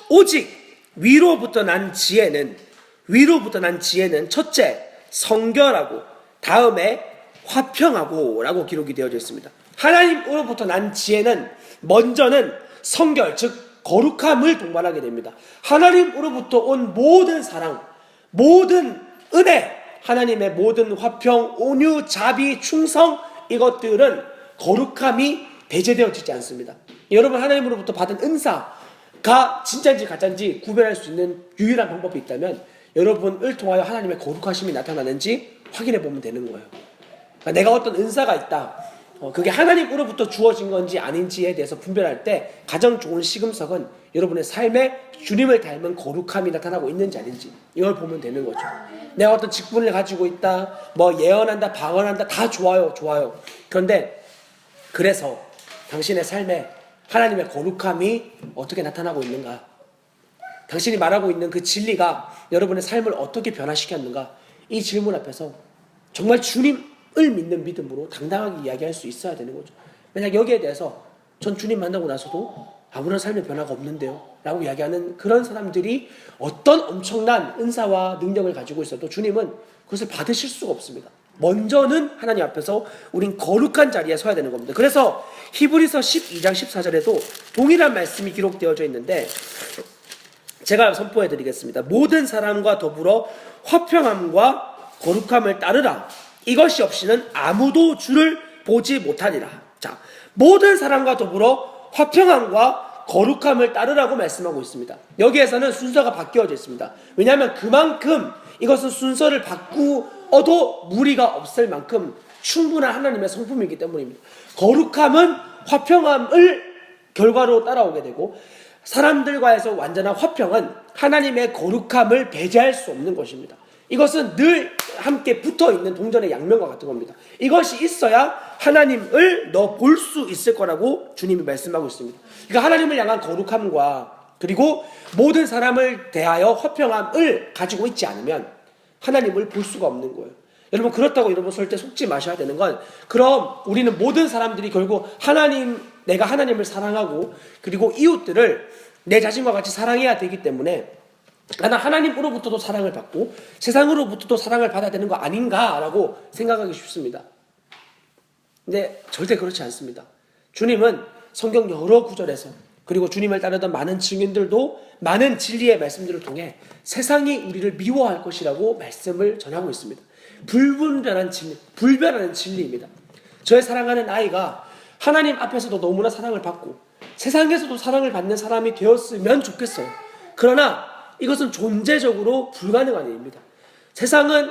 오직 위로부터 난 지혜는 첫째 성결하고 다음에 화평하고 라고 기록이 되어져 있습니다. 하나님으로부터 난 지혜는 먼저는 성결, 즉 거룩함을 동반하게 됩니다. 하나님으로부터 온 모든 사랑, 모든 은혜, 하나님의 모든 화평, 온유, 자비, 충성, 이것들은 거룩함이 배제되어지지 않습니다. 여러분, 하나님으로부터 받은 은사가 진짜인지 가짜인지 구별할 수 있는 유일한 방법이 있다면 여러분을 통하여 하나님의 거룩하심이 나타나는지 확인해 보면 되는 거예요. 그러니까 내가 어떤 은사가 있다, 그게 하나님으로부터 주어진 건지 아닌지에 대해서 분별할 때 가장 좋은 시금석은 여러분의 삶에 주님을 닮은 거룩함이 나타나고 있는지 아닌지, 이걸 보면 되는 거죠. 내가 어떤 직분을 가지고 있다, 뭐 예언한다, 방언한다, 다 좋아요. 그런데 그래서 당신의 삶에 하나님의 거룩함이 어떻게 나타나고 있는가, 당신이 말하고 있는 그 진리가 여러분의 삶을 어떻게 변화시켰는가, 이 질문 앞에서 정말 주님을 믿는 믿음으로 당당하게 이야기할 수 있어야 되는 거죠. 만약 여기에 대해서 전 주님 만나고 나서도 아무런 삶의 변화가 없는데요 라고 이야기하는 그런 사람들이 어떤 엄청난 은사와 능력을 가지고 있어도 주님은 그것을 받으실 수가 없습니다. 먼저는 하나님 앞에서 우린 거룩한 자리에 서야 되는 겁니다. 그래서 히브리서 12장 14절에도 동일한 말씀이 기록되어져 있는데 제가 선포해 드리겠습니다. 모든 사람과 더불어 화평함과 거룩함을 따르라. 이것이 없이는 아무도 주를 보지 못하리라. 자, 모든 사람과 더불어 화평함과 거룩함을 따르라고 말씀하고 있습니다. 여기에서는 순서가 바뀌어져 있습니다. 왜냐하면 그만큼 이것은 순서를 바꾸어도 무리가 없을 만큼 충분한 하나님의 성품이기 때문입니다. 거룩함은 화평함을 결과로 따라오게 되고, 사람들과에서 완전한 화평은 하나님의 거룩함을 배제할 수 없는 것입니다. 이것은 늘 함께 붙어있는 동전의 양면과 같은 겁니다. 이것이 있어야 하나님을 너 볼 수 있을 거라고 주님이 말씀하고 있습니다. 그러니까 하나님을 향한 거룩함과 그리고 모든 사람을 대하여 화평함을 가지고 있지 않으면 하나님을 볼 수가 없는 거예요. 여러분, 그렇다고 여러분 절대 속지 마셔야 되는 건, 그럼 우리는 모든 사람들이 결국 내가 하나님을 사랑하고 그리고 이웃들을 내 자신과 같이 사랑해야 되기 때문에 나는 하나님으로부터도 사랑을 받고 세상으로부터도 사랑을 받아야 되는 거 아닌가라고 생각하기 쉽습니다. 근데 절대 그렇지 않습니다. 주님은 성경 여러 구절에서, 그리고 주님을 따르던 많은 증인들도 많은 진리의 말씀들을 통해 세상이 우리를 미워할 것이라고 말씀을 전하고 있습니다. 불변하는 진리입니다. 저의 사랑하는 아이가 하나님 앞에서도 너무나 사랑을 받고 세상에서도 사랑을 받는 사람이 되었으면 좋겠어요. 그러나 이것은 존재적으로 불가능한 일입니다. 세상은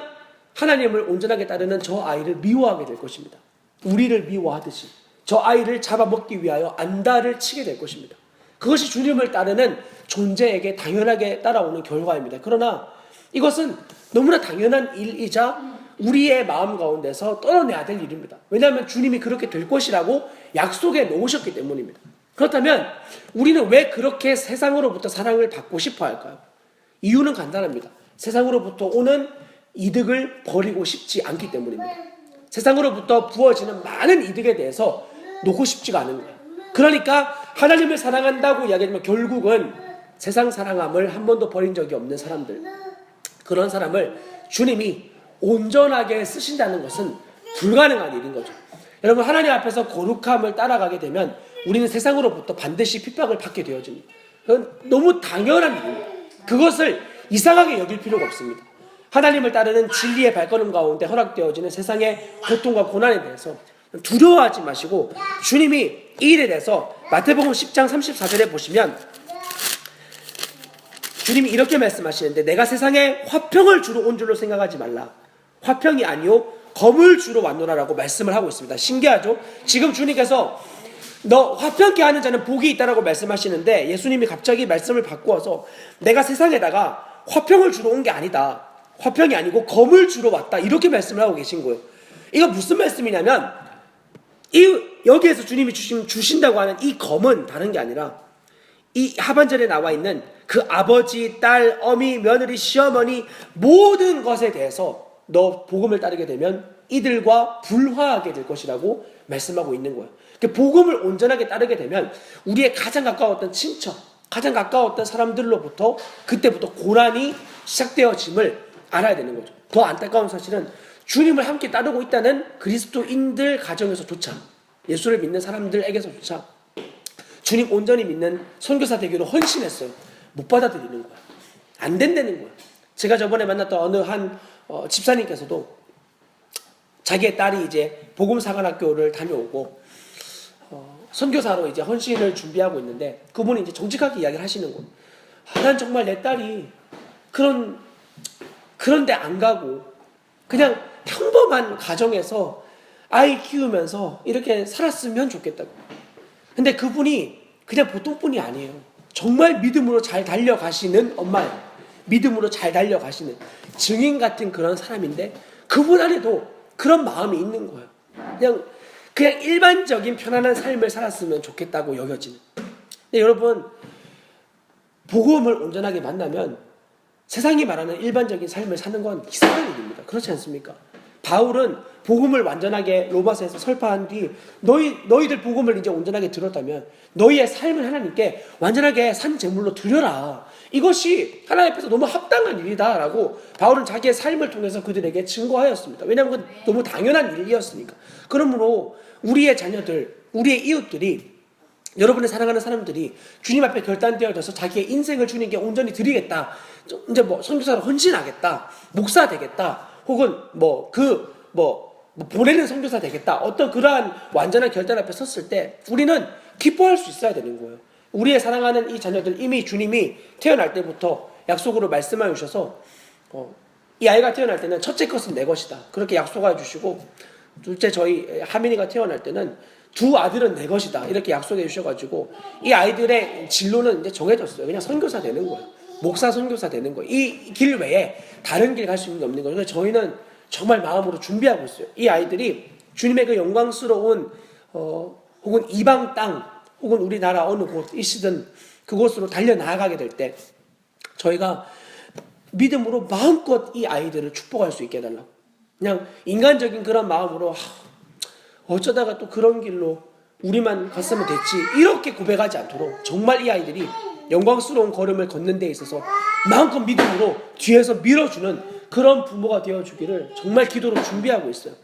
하나님을 온전하게 따르는 저 아이를 미워하게 될 것입니다. 우리를 미워하듯이 저 아이를 잡아먹기 위하여 안달을 치게 될 것입니다. 그것이 주님을 따르는 존재에게 당연하게 따라오는 결과입니다. 그러나 이것은 너무나 당연한 일이자 우리의 마음 가운데서 떨어내야 될 일입니다. 왜냐하면 주님이 그렇게 될 것이라고 약속해 놓으셨기 때문입니다. 그렇다면 우리는 왜 그렇게 세상으로부터 사랑을 받고 싶어 할까요? 이유는 간단합니다. 세상으로부터 오는 이득을 버리고 싶지 않기 때문입니다. 세상으로부터 부어지는 많은 이득에 대해서 놓고 싶지가 않은 거예요. 그러니까 하나님을 사랑한다고 이야기하지만 결국은 세상 사랑함을 한 번도 버린 적이 없는 사람들, 그런 사람을 주님이 온전하게 쓰신다는 것은 불가능한 일인 거죠. 여러분, 하나님 앞에서 거룩함을 따라가게 되면 우리는 세상으로부터 반드시 핍박을 받게 되어집니다. 그건 너무 당연한 일입니다. 그것을 이상하게 여길 필요가 없습니다. 하나님을 따르는 진리의 발걸음 가운데 허락되어지는 세상의 고통과 고난에 대해서 두려워하지 마시고, 주님이 이 일에 대해서 마태복음 10장 34절에 보시면 주님이 이렇게 말씀하시는데, 내가 세상에 화평을 주러 온 줄로 생각하지 말라. 화평이 아니요 검을 주러 왔노라라고 말씀을 하고 있습니다. 신기하죠? 지금 주님께서 너 화평케 하는 자는 복이 있다라고 말씀하시는데, 예수님이 갑자기 말씀을 바꾸어서 내가 세상에다가 화평을 주러 온 게 아니다, 화평이 아니고 검을 주러 왔다. 이렇게 말씀을 하고 계신 거예요. 이거 무슨 말씀이냐면 여기에서 주님이 주신다고 하는 이 검은 다른 게 아니라 이 하반절에 나와 있는 그 아버지, 딸, 어미, 며느리, 시어머니 모든 것에 대해서 너 복음을 따르게 되면 이들과 불화하게 될 것이라고 말씀하고 있는 거예요. 복음을 온전하게 따르게 되면 우리의 가장 가까웠던 친척, 가장 가까웠던 사람들로부터 그때부터 고난이 시작되어짐을 알아야 되는 거죠. 더 안타까운 사실은 주님을 함께 따르고 있다는 그리스도인들 가정에서조차, 예수를 믿는 사람들에게서조차 주님 온전히 믿는 선교사 되기로 헌신했어요. 못 받아들이는 거야. 안 된다는 거야. 제가 저번에 만났던 어느 한 집사님께서도 자기의 딸이 이제 복음사관학교를 다녀오고 선교사로 이제 헌신을 준비하고 있는데 그분이 이제 정직하게 이야기를 하시는 거예요. 난 정말 내 딸이 그런데 안 가고 그냥 평범한 가정에서 아이 키우면서 이렇게 살았으면 좋겠다고. 근데 그분이 그냥 보통 분이 아니에요. 정말 믿음으로 잘 달려가시는 엄마예요. 믿음으로 잘 달려가시는 증인 같은 그런 사람인데 그분 안에도 그런 마음이 있는 거예요. 그냥 일반적인 편안한 삶을 살았으면 좋겠다고 여겨지는. 근데 여러분, 복음을 온전하게 만나면 세상이 말하는 일반적인 삶을 사는 건 이상한 일입니다. 그렇지 않습니까? 바울은 복음을 완전하게 로마서에서 설파한 뒤 너희들 복음을 이제 온전하게 들었다면 너희의 삶을 하나님께 완전하게 산 제물로 드려라. 이것이 하나님 앞에서 너무 합당한 일이다라고 바울은 자기의 삶을 통해서 그들에게 증거하였습니다. 왜냐하면 그건 너무 당연한 일이었으니까. 그러므로 우리의 자녀들, 우리의 이웃들이, 여러분의 사랑하는 사람들이 주님 앞에 결단되어져서 자기의 인생을 주님께 온전히 드리겠다, 이제 선교사로 헌신하겠다, 목사 되겠다, 혹은 보내는 선교사 되겠다, 어떤 그러한 완전한 결단 앞에 섰을 때 우리는 기뻐할 수 있어야 되는 거예요. 우리의 사랑하는 이 자녀들, 이미 주님이 태어날 때부터 약속으로 말씀하여 주셔서 이 아이가 태어날 때는 첫째 것은 내 것이다, 그렇게 약속하여 주시고, 둘째 저희 하민이가 태어날 때는 두 아들은 내 것이다, 이렇게 약속해 주셔가지고 이 아이들의 진로는 이제 정해졌어요. 그냥 선교사 되는 거예요. 목사 선교사 되는 거예요. 이 길 외에 다른 길 갈 수 있는 게 없는 거예요. 그래서 저희는 정말 마음으로 준비하고 있어요. 이 아이들이 주님의 그 영광스러운 혹은 이방 땅, 혹은 우리나라 어느 곳이시든 그곳으로 달려나가게 될 때 저희가 믿음으로 마음껏 이 아이들을 축복할 수 있게 해달라고. 그냥 인간적인 그런 마음으로 어쩌다가 또 그런 길로 우리만 갔으면 됐지, 이렇게 고백하지 않도록 정말 이 아이들이 영광스러운 걸음을 걷는 데 있어서 마음껏 믿음으로 뒤에서 밀어주는 그런 부모가 되어주기를 정말 기도로 준비하고 있어요.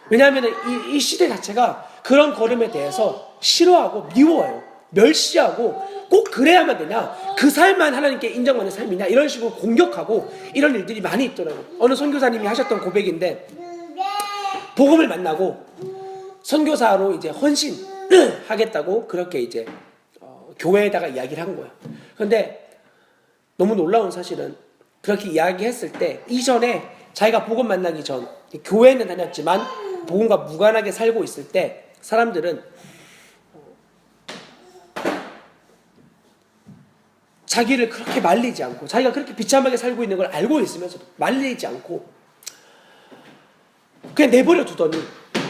왜냐하면 이 시대 자체가 그런 걸음에 대해서 싫어하고 미워해요. 멸시하고 꼭 그래야만 되냐, 그 삶만 하나님께 인정받는 삶이냐, 이런 식으로 공격하고 이런 일들이 많이 있더라고요. 어느 선교사님이 하셨던 고백인데, 복음을 만나고 선교사로 이제 헌신하겠다고 그렇게 이제 교회에다가 이야기를 한 거예요. 그런데 너무 놀라운 사실은 그렇게 이야기했을 때 이전에 자기가 복음 만나기 전 교회는 다녔지만 복음과 무관하게 살고 있을 때 사람들은 자기를 그렇게 말리지 않고, 자기가 그렇게 비참하게 살고 있는 걸 알고 있으면서도 말리지 않고 그냥 내버려 두더니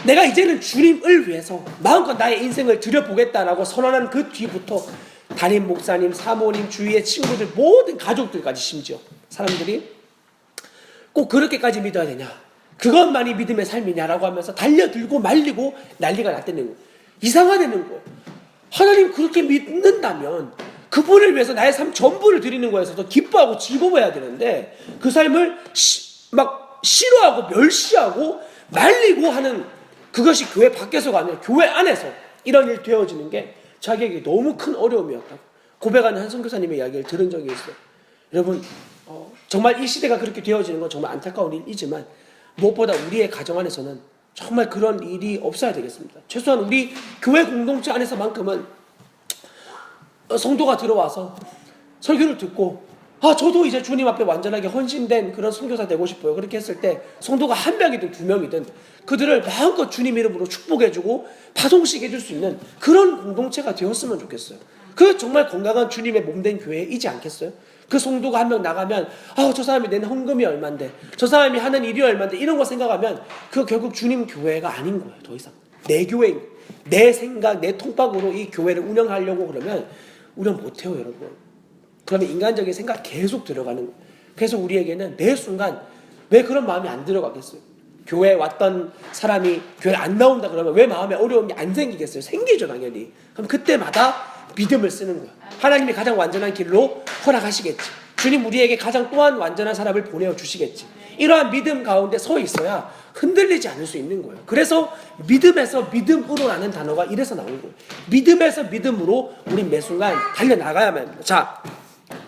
내가 이제는 주님을 위해서 마음껏 나의 인생을 드려보겠다라고 선언한 그 뒤부터 담임 목사님, 사모님, 주위의 친구들, 모든 가족들까지, 심지어 사람들이 꼭 그렇게까지 믿어야 되냐, 그것만이 믿음의 삶이냐라고 하면서 달려들고 말리고 난리가 났다는 거예요. 이상하다는 거예요. 하나님 그렇게 믿는다면 그분을 위해서 나의 삶 전부를 드리는 거에서도 기뻐하고 즐거워해야 되는데 그 삶을 막 싫어하고 멸시하고 말리고 하는, 그것이 교회 밖에서가 아니라 교회 안에서 이런 일이 되어지는 게 자기에게 너무 큰 어려움이었다고 고백하는 한 선교사님의 이야기를 들은 적이 있어요. 여러분, 정말 이 시대가 그렇게 되어지는 건 정말 안타까운 일이지만 무엇보다 우리의 가정 안에서는 정말 그런 일이 없어야 되겠습니다. 최소한 우리 교회 공동체 안에서만큼은 성도가 들어와서 설교를 듣고 저도 이제 주님 앞에 완전하게 헌신된 그런 선교사 되고 싶어요, 그렇게 했을 때 성도가 한 명이든 두 명이든 그들을 마음껏 주님 이름으로 축복해주고 파송식 해줄 수 있는 그런 공동체가 되었으면 좋겠어요. 그 정말 건강한 주님의 몸된 교회이지 않겠어요? 그 성도가 한 명 나가면 저 사람이 낸 헌금이 얼만데, 저 사람이 하는 일이 얼만데, 이런 거 생각하면 그거 결국 주님 교회가 아닌 거예요. 더 이상 내 교회인 거예요. 내 생각, 내 통박으로 이 교회를 운영하려고 그러면 우리는 못해요, 여러분. 그러면 인간적인 생각 계속 들어가는 거예요. 그래서 우리에게는 매 순간 왜 그런 마음이 안 들어가겠어요? 교회에 왔던 사람이 교회 안 나온다 그러면 왜 마음에 어려움이 안 생기겠어요? 생기죠, 당연히. 그럼 그때마다 믿음을 쓰는 거예요. 하나님이 가장 완전한 길로 허락하시겠지. 주님 우리에게 가장 또한 완전한 사람을 보내어 주시겠지. 이러한 믿음 가운데 서 있어야 흔들리지 않을 수 있는 거예요. 그래서 믿음에서 믿음으로라는 단어가 이래서 나온 거예요. 믿음에서 믿음으로 우리 매 순간 달려나가야만 합니다. 자,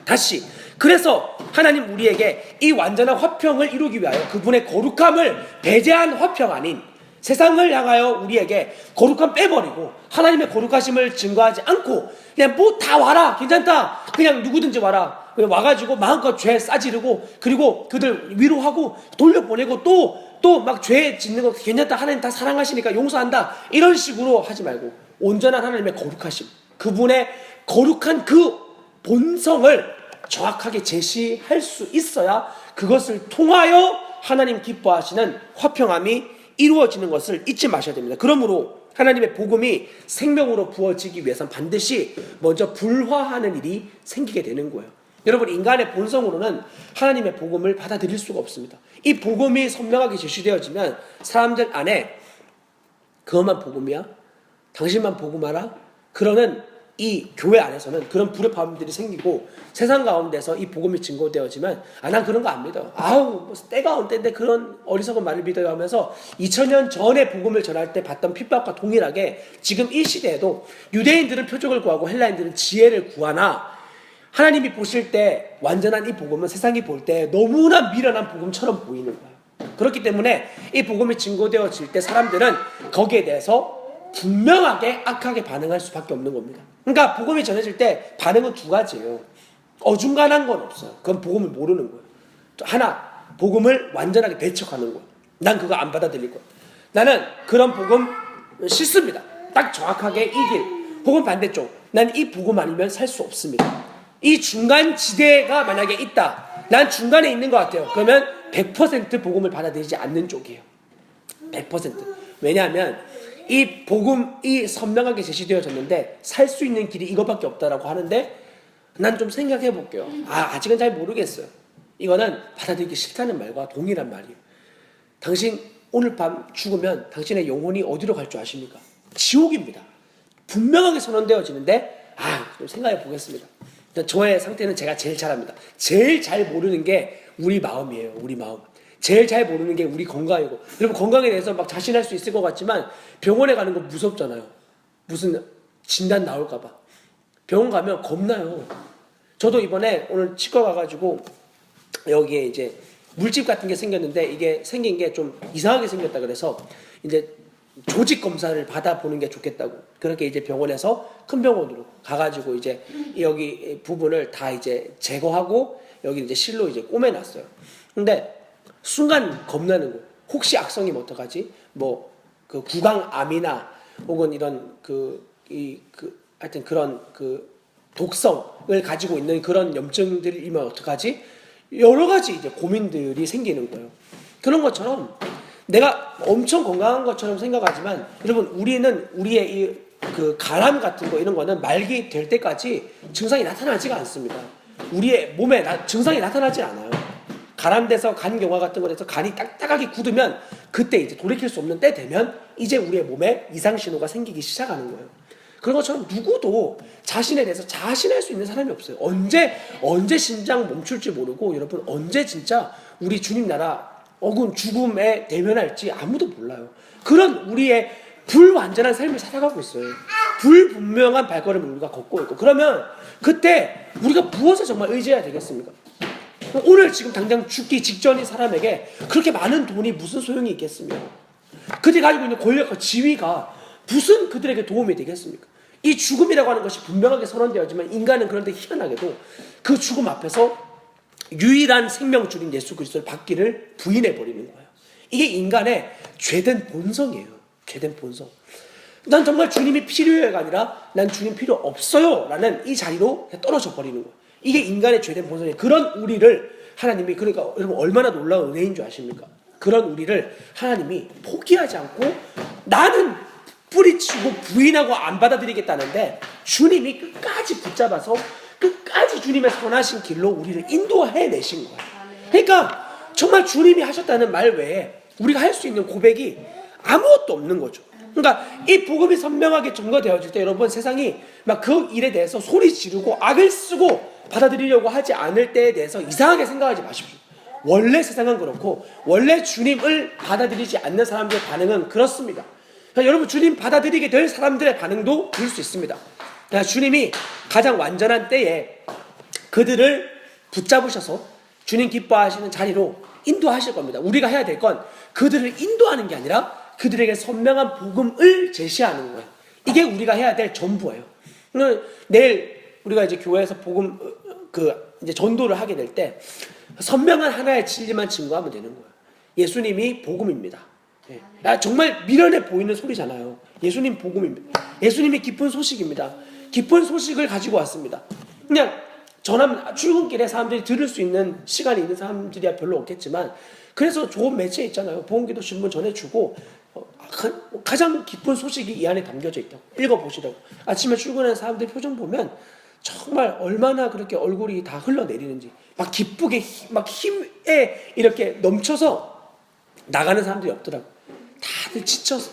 다시. 그래서 하나님 우리에게 이 완전한 화평을 이루기 위하여 그분의 거룩함을 배제한 화평 아닌 세상을 향하여 우리에게 거룩함 빼버리고 하나님의 거룩하심을 증거하지 않고 그냥 뭐 다 와라, 괜찮다, 그냥 누구든지 와라, 그냥 와가지고 마음껏 죄 싸지르고 그리고 그들 위로하고 돌려보내고 또 막 죄 짓는 거 괜찮다, 하나님 다 사랑하시니까 용서한다, 이런 식으로 하지 말고 온전한 하나님의 거룩하심, 그분의 거룩한 그 본성을 정확하게 제시할 수 있어야 그것을 통하여 하나님 기뻐하시는 화평함이 이루어지는 것을 잊지 마셔야 됩니다. 그러므로 하나님의 복음이 생명으로 부어지기 위해서는 반드시 먼저 불화하는 일이 생기게 되는 거예요. 여러분, 인간의 본성으로는 하나님의 복음을 받아들일 수가 없습니다. 이 복음이 선명하게 제시되어지면 사람들 안에 그것만 복음이야? 당신만 복음하라? 그러는 이 교회 안에서는 그런 불협화음들이 생기고 세상 가운데서 이 복음이 증거되어지면 난 그런 거 안 믿어요. 뭐 때가 온 때인데 그런 어리석은 말을 믿어요 하면서 2000년 전에 복음을 전할 때 받던 핍박과 동일하게 지금 이 시대에도 유대인들은 표적을 구하고 헬라인들은 지혜를 구하나 하나님이 보실 때 완전한 이 복음은 세상이 볼 때 너무나 미련한 복음처럼 보이는 거예요. 그렇기 때문에 이 복음이 증거되어질 때 사람들은 거기에 대해서 분명하게 악하게 반응할 수밖에 없는 겁니다. 그러니까 복음이 전해질 때 반응은 두 가지예요. 어중간한 건 없어요. 그건 복음을 모르는 거예요. 하나, 복음을 완전하게 배척하는 거예요. 난 그거 안 받아들일 거예요. 나는 그런 복음 싫습니다. 딱 정확하게 이 길. 복음 반대쪽. 난 이 복음 아니면 살 수 없습니다. 이 중간 지대가 만약에 있다. 난 중간에 있는 것 같아요. 그러면 100% 복음을 받아들이지 않는 쪽이에요. 100%. 왜냐하면 이 복음이 선명하게 제시되어졌는데 살 수 있는 길이 이것밖에 없다라고 하는데 난 좀 생각해 볼게요. 아직은 잘 모르겠어요. 이거는 받아들이기 싫다는 말과 동일한 말이에요. 당신 오늘 밤 죽으면 당신의 영혼이 어디로 갈 줄 아십니까? 지옥입니다. 분명하게 선언되어지는데 좀 생각해 보겠습니다. 저의 상태는 제가 제일 잘합니다. 제일 잘 모르는 게 우리 마음이에요. 우리 마음. 제일 잘 모르는 게 우리 건강이고, 여러분 건강에 대해서 막 자신할 수 있을 것 같지만 병원에 가는 거 무섭잖아요. 무슨 진단 나올까봐 병원 가면 겁나요. 저도 이번에 오늘 치과 가가지고 여기에 이제 물집 같은 게 생겼는데 이게 생긴 게 좀 이상하게 생겼다 그래서 이제 조직 검사를 받아보는 게 좋겠다고 그렇게 이제 병원에서 큰 병원으로 가가지고 이제 여기 부분을 다 이제 제거하고 여기 이제 실로 이제 꼬매놨어요. 근데 순간 겁나는 거예요. 혹시 악성이면 어떡하지? 뭐 그 구강암이나 혹은 이런 하여튼 그런 독성을 가지고 있는 그런 염증들이면 어떡하지? 여러 가지 이제 고민들이 생기는 거예요. 그런 것처럼 내가 엄청 건강한 것처럼 생각하지만 여러분 우리는 우리의 이 간암 같은 거 이런 거는 말기 될 때까지 증상이 나타나지가 않습니다. 우리의 몸에 증상이 나타나지 않아요. 간암돼서 간경화 같은 거에서 간이 딱딱하게 굳으면 그때 이제 돌이킬 수 없는 때 되면 이제 우리의 몸에 이상 신호가 생기기 시작하는 거예요. 그런 것처럼 누구도 자신에 대해서 자신할 수 있는 사람이 없어요. 언제 심장 멈출지 모르고 여러분 언제 진짜 우리 주님 나라 어군 죽음에 대면할지 아무도 몰라요. 그런 우리의 불완전한 삶을 살아가고 있어요. 불분명한 발걸음을 우리가 걷고 있고 그러면 그때 우리가 무엇을 정말 의지해야 되겠습니까? 오늘 지금 당장 죽기 직전인 사람에게 그렇게 많은 돈이 무슨 소용이 있겠습니까? 그들이 가지고 있는 권력과 지위가 무슨 그들에게 도움이 되겠습니까? 이 죽음이라고 하는 것이 분명하게 선언되었지만 인간은 그런데 희한하게도 그 죽음 앞에서 유일한 생명줄인 예수 그리스도를 받기를 부인해버리는 거예요. 이게 인간의 죄된 본성이에요. 죄된 본성. 난 정말 주님이 필요해가 아니라 난 주님 필요 없어요 라는 이 자리로 떨어져 버리는 거예요. 이게 인간의 죄된 본성이에요. 그런 우리를 하나님이, 그러니까 여러분 얼마나 놀라운 은혜인 줄 아십니까? 그런 우리를 하나님이 포기하지 않고 나는 뿌리치고 부인하고 안 받아들이겠다는데 주님이 끝까지 붙잡아서 끝까지 주님의 선하신 길로 우리를 인도해내신 거예요. 그러니까 정말 주님이 하셨다는 말 외에 우리가 할 수 있는 고백이 아무것도 없는 거죠. 그러니까 이 복음이 선명하게 증거되어질 때 여러분 세상이 막 그 일에 대해서 소리 지르고 악을 쓰고 받아들이려고 하지 않을 때에 대해서 이상하게 생각하지 마십시오. 원래 세상은 그렇고 원래 주님을 받아들이지 않는 사람들의 반응은 그렇습니다. 그러니까 여러분 주님 받아들이게 될 사람들의 반응도 그럴 수 있습니다. 그러니까 주님이 가장 완전한 때에 그들을 붙잡으셔서 주님 기뻐하시는 자리로 인도하실 겁니다. 우리가 해야 될 건 그들을 인도하는 게 아니라 그들에게 선명한 복음을 제시하는 거예요. 이게 우리가 해야 될 전부예요. 내일 우리가 이제 교회에서 복음 이제 전도를 하게 될 때 선명한 하나의 진리만 증거하면 되는 거예요. 예수님이 복음입니다. 정말 미련해 보이는 소리잖아요. 예수님 복음입니다. 예수님이 기쁜 소식입니다. 기쁜 소식을 가지고 왔습니다. 그냥 전하면 출근길에 사람들이 들을 수 있는 시간이 있는 사람들이야 별로 없겠지만 그래서 좋은 매체 있잖아요. 보험기도 신문 전해주고 가장 기쁜 소식이 이 안에 담겨져 있다고 읽어보시라고. 아침에 출근하는 사람들 표정 보면 정말 얼마나 그렇게 얼굴이 다 흘러내리는지 막 기쁘게 막 힘에 이렇게 넘쳐서 나가는 사람들이 없더라고. 다들 지쳐서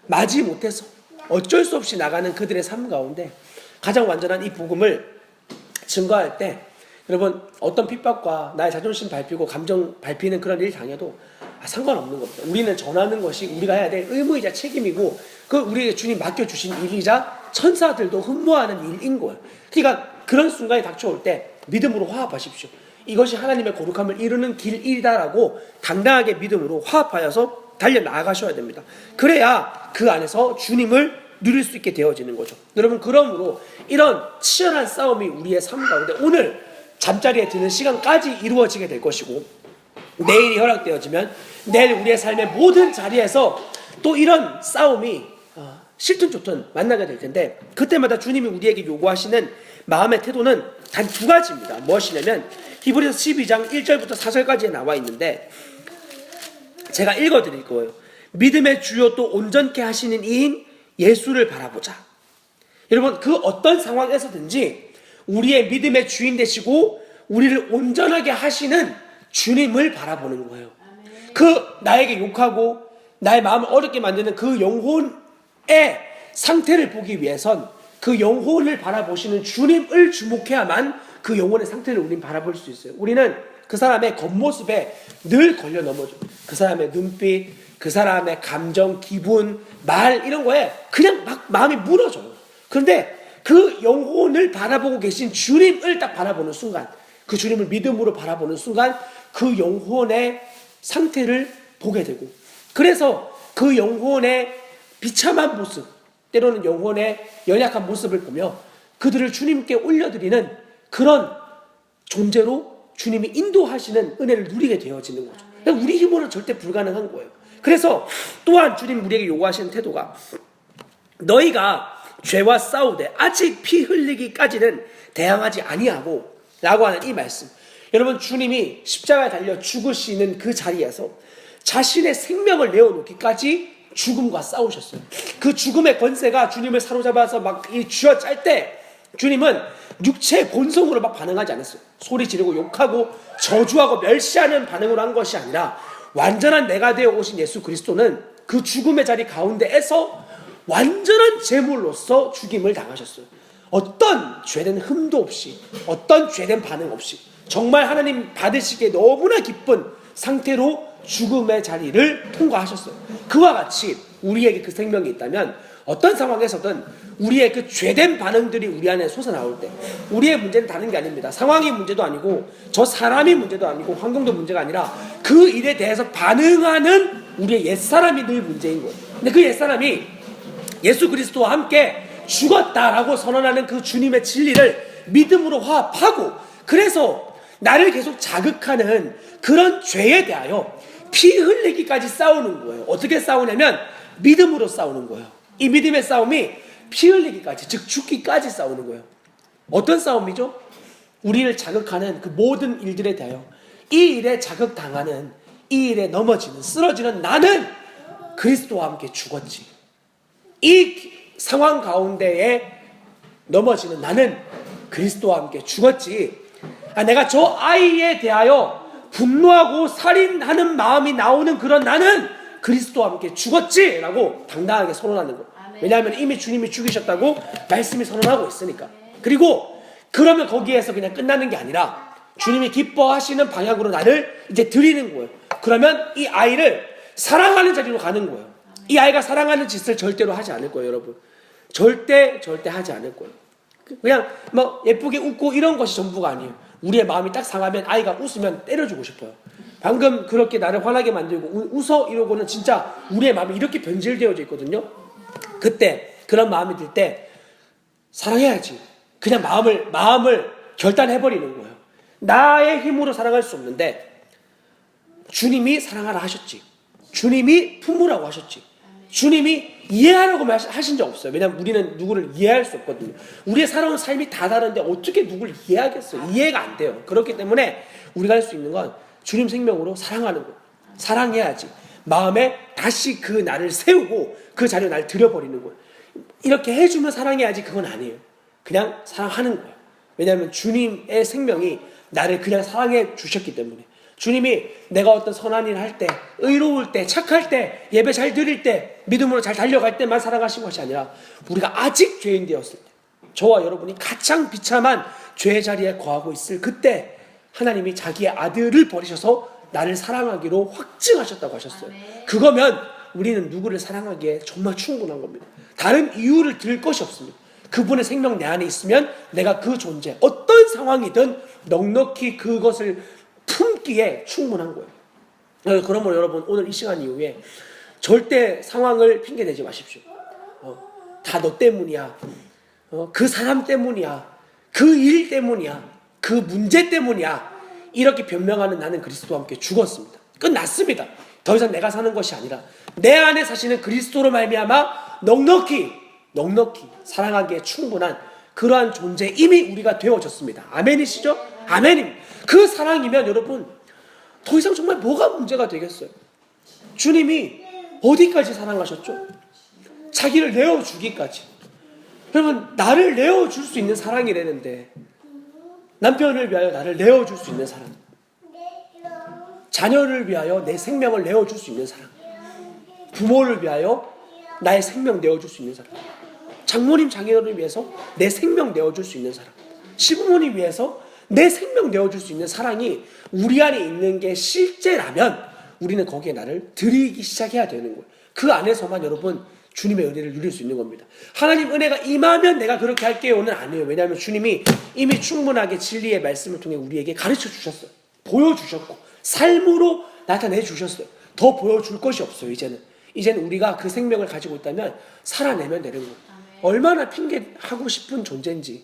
마지 못해서 어쩔 수 없이 나가는 그들의 삶 가운데 가장 완전한 이 복음을 증거할 때 여러분 어떤 핍박과 나의 자존심 밟히고 감정 밟히는 그런 일 당해도 상관없는 겁니다. 우리는 전하는 것이 우리가 해야 될 의무이자 책임이고 그 우리에게 주님 맡겨주신 일이자 천사들도 흠모하는 일인 거예요. 그러니까 그런 순간이 닥쳐올 때 믿음으로 화합하십시오. 이것이 하나님의 거룩함을 이루는 길이다라고 당당하게 믿음으로 화합하여서 달려나가셔야 됩니다. 그래야 그 안에서 주님을 누릴 수 있게 되어지는 거죠. 여러분 그러므로 이런 치열한 싸움이 우리의 삶 가운데 오늘 잠자리에 드는 시간까지 이루어지게 될 것이고 내일이 허락되어지면 내일 우리의 삶의 모든 자리에서 또 이런 싸움이 싫든 좋든 만나게 될 텐데 그때마다 주님이 우리에게 요구하시는 마음의 태도는 단 두 가지입니다. 무엇이냐면 히브리서 12장 1절부터 4절까지에 나와 있는데 제가 읽어드릴 거예요. 믿음의 주요 또 온전케 하시는 이인 예수를 바라보자. 여러분 그 어떤 상황에서든지 우리의 믿음의 주인 되시고 우리를 온전하게 하시는 주님을 바라보는 거예요. 그 나에게 욕하고 나의 마음을 어렵게 만드는 그 영혼의 상태를 보기 위해선 그 영혼을 바라보시는 주님을 주목해야만 그 영혼의 상태를 우리는 바라볼 수 있어요. 우리는 그 사람의 겉모습에 늘 걸려 넘어져. 그 사람의 눈빛, 그 사람의 감정, 기분, 말 이런 거에 그냥 막 마음이 무너져요. 그런데 그 영혼을 바라보고 계신 주님을 딱 바라보는 순간 그 주님을 믿음으로 바라보는 순간 그 영혼의 상태를 보게 되고 그래서 그 영혼의 비참한 모습 때로는 영혼의 연약한 모습을 보며 그들을 주님께 올려드리는 그런 존재로 주님이 인도하시는 은혜를 누리게 되어지는 거죠. 우리 힘으로는 절대 불가능한 거예요. 그래서 또한 주님 우리에게 요구하시는 태도가 너희가 죄와 싸우되 아직 피 흘리기까지는 대항하지 아니하고 라고 하는 이 말씀. 여러분 주님이 십자가에 달려 죽으시는 그 자리에서 자신의 생명을 내어놓기까지 죽음과 싸우셨어요. 그 죽음의 권세가 주님을 사로잡아서 막 쥐어짤 때 주님은 육체의 본성으로 막 반응하지 않았어요. 소리 지르고 욕하고 저주하고 멸시하는 반응으로 한 것이 아니라 완전한 내가 되어 오신 예수 그리스도는 그 죽음의 자리 가운데에서 완전한 제물로서 죽임을 당하셨어요. 어떤 죄된 흠도 없이 어떤 죄된 반응 없이 정말 하나님 받으시기에 너무나 기쁜 상태로 죽음의 자리를 통과하셨어요. 그와 같이 우리에게 그 생명이 있다면 어떤 상황에서든 우리의 그 죄된 반응들이 우리 안에 솟아나올 때 우리의 문제는 다른 게 아닙니다. 상황이 문제도 아니고 저 사람이 문제도 아니고 환경도 문제가 아니라 그 일에 대해서 반응하는 우리의 옛사람이 늘 문제인 거예요. 근데 그 옛사람이 예수 그리스도와 함께 죽었다라고 선언하는 그 주님의 진리를 믿음으로 화합하고 그래서 나를 계속 자극하는 그런 죄에 대하여 피 흘리기까지 싸우는 거예요. 어떻게 싸우냐면 믿음으로 싸우는 거예요. 이 믿음의 싸움이 피 흘리기까지 즉 죽기까지 싸우는 거예요. 어떤 싸움이죠? 우리를 자극하는 그 모든 일들에 대하여 이 일에 자극당하는, 이 일에 넘어지는, 쓰러지는 나는 그리스도와 함께 죽었지. 이 상황 가운데에 넘어지는 나는 그리스도와 함께 죽었지. 내가 저 아이에 대하여 분노하고 살인하는 마음이 나오는 그런 나는 그리스도와 함께 죽었지 라고 당당하게 선언하는 거예요. 왜냐하면 이미 주님이 죽이셨다고 말씀이 선언하고 있으니까. 그리고 그러면 거기에서 그냥 끝나는 게 아니라 주님이 기뻐하시는 방향으로 나를 이제 드리는 거예요. 그러면 이 아이를 사랑하는 자리로 가는 거예요. 이 아이가 사랑하는 짓을 절대로 하지 않을 거예요, 여러분. 절대 하지 않을 거예요. 그냥 뭐 예쁘게 웃고 이런 것이 전부가 아니에요. 우리의 마음이 딱 상하면 아이가 웃으면 때려주고 싶어요. 방금 그렇게 나를 화나게 만들고 웃어 이러고는 진짜 우리의 마음이 이렇게 변질되어져 있거든요. 그때 그런 마음이 들 때 사랑해야지. 그냥 마음을 결단해버리는 거예요. 나의 힘으로 사랑할 수 없는데 주님이 사랑하라 하셨지. 주님이 품으라고 하셨지. 주님이 이해하라고 하신 적 없어요. 왜냐하면 우리는 누구를 이해할 수 없거든요. 우리의 살아온 삶이 다 다른데 어떻게 누구를 이해하겠어요? 이해가 안 돼요. 그렇기 때문에 우리가 할 수 있는 건 주님 생명으로 사랑하는 거예요. 사랑해야지. 마음에 다시 그 나를 세우고 그 자리에 나를 들여버리는 거예요. 이렇게 해주면 사랑해야지, 그건 아니에요. 그냥 사랑하는 거예요. 왜냐하면 주님의 생명이 나를 그냥 사랑해 주셨기 때문에. 주님이 내가 어떤 선한 일을 할 때, 의로울 때, 착할 때, 예배 잘 드릴 때, 믿음으로 잘 달려갈 때만 사랑하신 것이 아니라 우리가 아직 죄인 되었을 때, 저와 여러분이 가장 비참한 죄의 자리에 거하고 있을 그때 하나님이 자기의 아들을 버리셔서 나를 사랑하기로 확증하셨다고 하셨어요. 그거면 우리는 누구를 사랑하기에 정말 충분한 겁니다. 다른 이유를 들 것이 없습니다. 그분의 생명 내 안에 있으면 내가 그 존재, 어떤 상황이든 넉넉히 그것을 품기에 충분한 거예요. 그러므로 여러분, 오늘 이 시간 이후에 절대 상황을 핑계대지 마십시오. 다 너 때문이야. 그 사람 때문이야. 그 일 때문이야. 그 문제 때문이야. 이렇게 변명하는 나는 그리스도와 함께 죽었습니다. 끝났습니다. 더 이상 내가 사는 것이 아니라 내 안에 사시는 그리스도로 말미암아 넉넉히 사랑하기에 충분한 그러한 존재 이미 우리가 되어졌습니다. 아멘이시죠? 아멘입니다. 그 사랑이면 여러분 더 이상 정말 뭐가 문제가 되겠어요? 주님이 어디까지 사랑하셨죠? 자기를 내어주기까지. 여러분, 나를 내어줄 수 있는 사랑이라는데, 남편을 위하여 나를 내어줄 수 있는 사랑, 자녀를 위하여 내 생명을 내어줄 수 있는 사랑, 부모를 위하여 나의 생명 내어줄 수 있는 사람, 장모님 장인어른을 위해서 내 생명 내어줄 수 있는 사람, 시부모님 위해서 내 생명 내어줄 수 있는 사랑이 우리 안에 있는 게 실제라면 우리는 거기에 나를 드리기 시작해야 되는 거예요. 그 안에서만 여러분 주님의 은혜를 누릴 수 있는 겁니다. 하나님 은혜가 임하면 내가 그렇게 할게요는 아니에요. 왜냐하면 주님이 이미 충분하게 진리의 말씀을 통해 우리에게 가르쳐 주셨어요. 보여주셨고 삶으로 나타내 주셨어요. 더 보여줄 것이 없어요. 이제는 우리가 그 생명을 가지고 있다면 살아내면 되는 거예요. 얼마나 핑계하고 싶은 존재인지,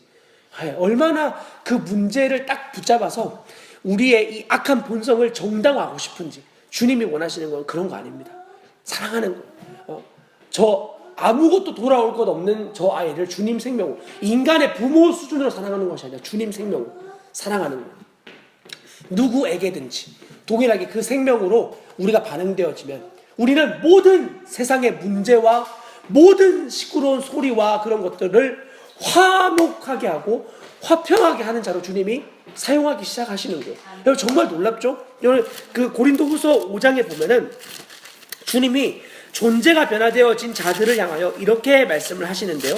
얼마나 그 문제를 딱 붙잡아서 우리의 이 악한 본성을 정당화하고 싶은지. 주님이 원하시는 건 그런 거 아닙니다. 사랑하는 거예요. 저 아무것도 돌아올 것 없는 저 아이를 주님 생명으로, 인간의 부모 수준으로 사랑하는 것이 아니라 주님 생명으로 사랑하는 거예요. 누구에게든지 동일하게 그 생명으로 우리가 반응되어지면 우리는 모든 세상의 문제와 모든 시끄러운 소리와 그런 것들을 화목하게 하고 화평하게 하는 자로 주님이 사용하기 시작하시는 거예요. 여러분 정말 놀랍죠? 여러분 그 고린도후서 5장에 보면은 주님이 존재가 변화되어진 자들을 향하여 이렇게 말씀을 하시는데요.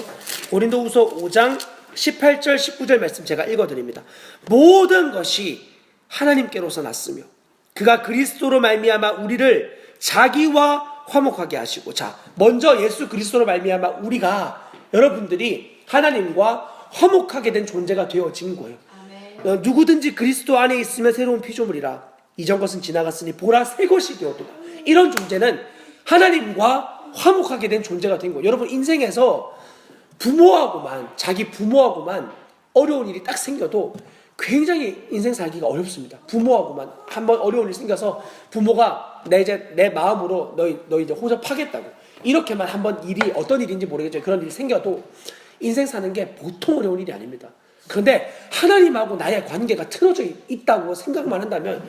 고린도후서 5장 18절 19절 말씀 제가 읽어드립니다. 모든 것이 하나님께로서 났으며 그가 그리스도로 말미암아 우리를 자기와 화목하게 하시고, 자 먼저 예수 그리스도로 말미암아 우리가, 여러분들이 하나님과 화목하게 된 존재가 되어진 거예요. 누구든지 그리스도 안에 있으면 새로운 피조물이라 이전 것은 지나갔으니 보라 새 것이 되었도다. 이런 존재는 하나님과 화목하게 된 존재가 된 거예요. 여러분 인생에서 자기 부모하고만 어려운 일이 딱 생겨도 굉장히 인생 살기가 어렵습니다. 부모하고만 한번 어려운 일이 생겨서 부모가 내 마음으로 너 이제 호접하겠다고 이렇게만 한번 일이 어떤 일인지 모르겠지만 그런 일이 생겨도 인생 사는 게 보통 어려운 일이 아닙니다. 그런데 하나님하고 나의 관계가 틀어져 있다고 생각만 한다면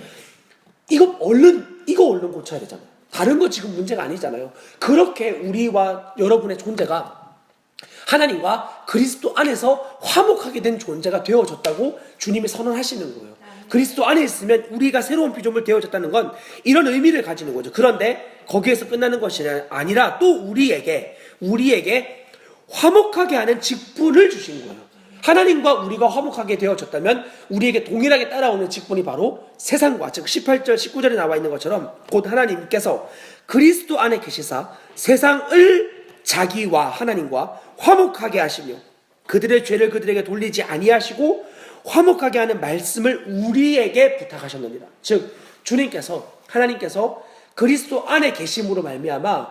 이거 얼른 고쳐야 되잖아요. 다른 거 지금 문제가 아니잖아요. 그렇게 우리와 여러분의 존재가 하나님과 그리스도 안에서 화목하게 된 존재가 되어졌다고 주님이 선언하시는 거예요. 그리스도 안에 있으면 우리가 새로운 피조물 되어졌다는 건 이런 의미를 가지는 거죠. 그런데 거기에서 끝나는 것이 아니라 또 우리에게 화목하게 하는 직분을 주신 거예요. 하나님과 우리가 화목하게 되어졌다면 우리에게 동일하게 따라오는 직분이 바로 세상과, 즉 18절 19절에 나와 있는 것처럼 곧 하나님께서 그리스도 안에 계시사 세상을 자기와 하나님과 화목하게 하시며 그들의 죄를 그들에게 돌리지 아니하시고 화목하게 하는 말씀을 우리에게 부탁하셨느니라. 즉 하나님께서 그리스도 안에 계심으로 말미암아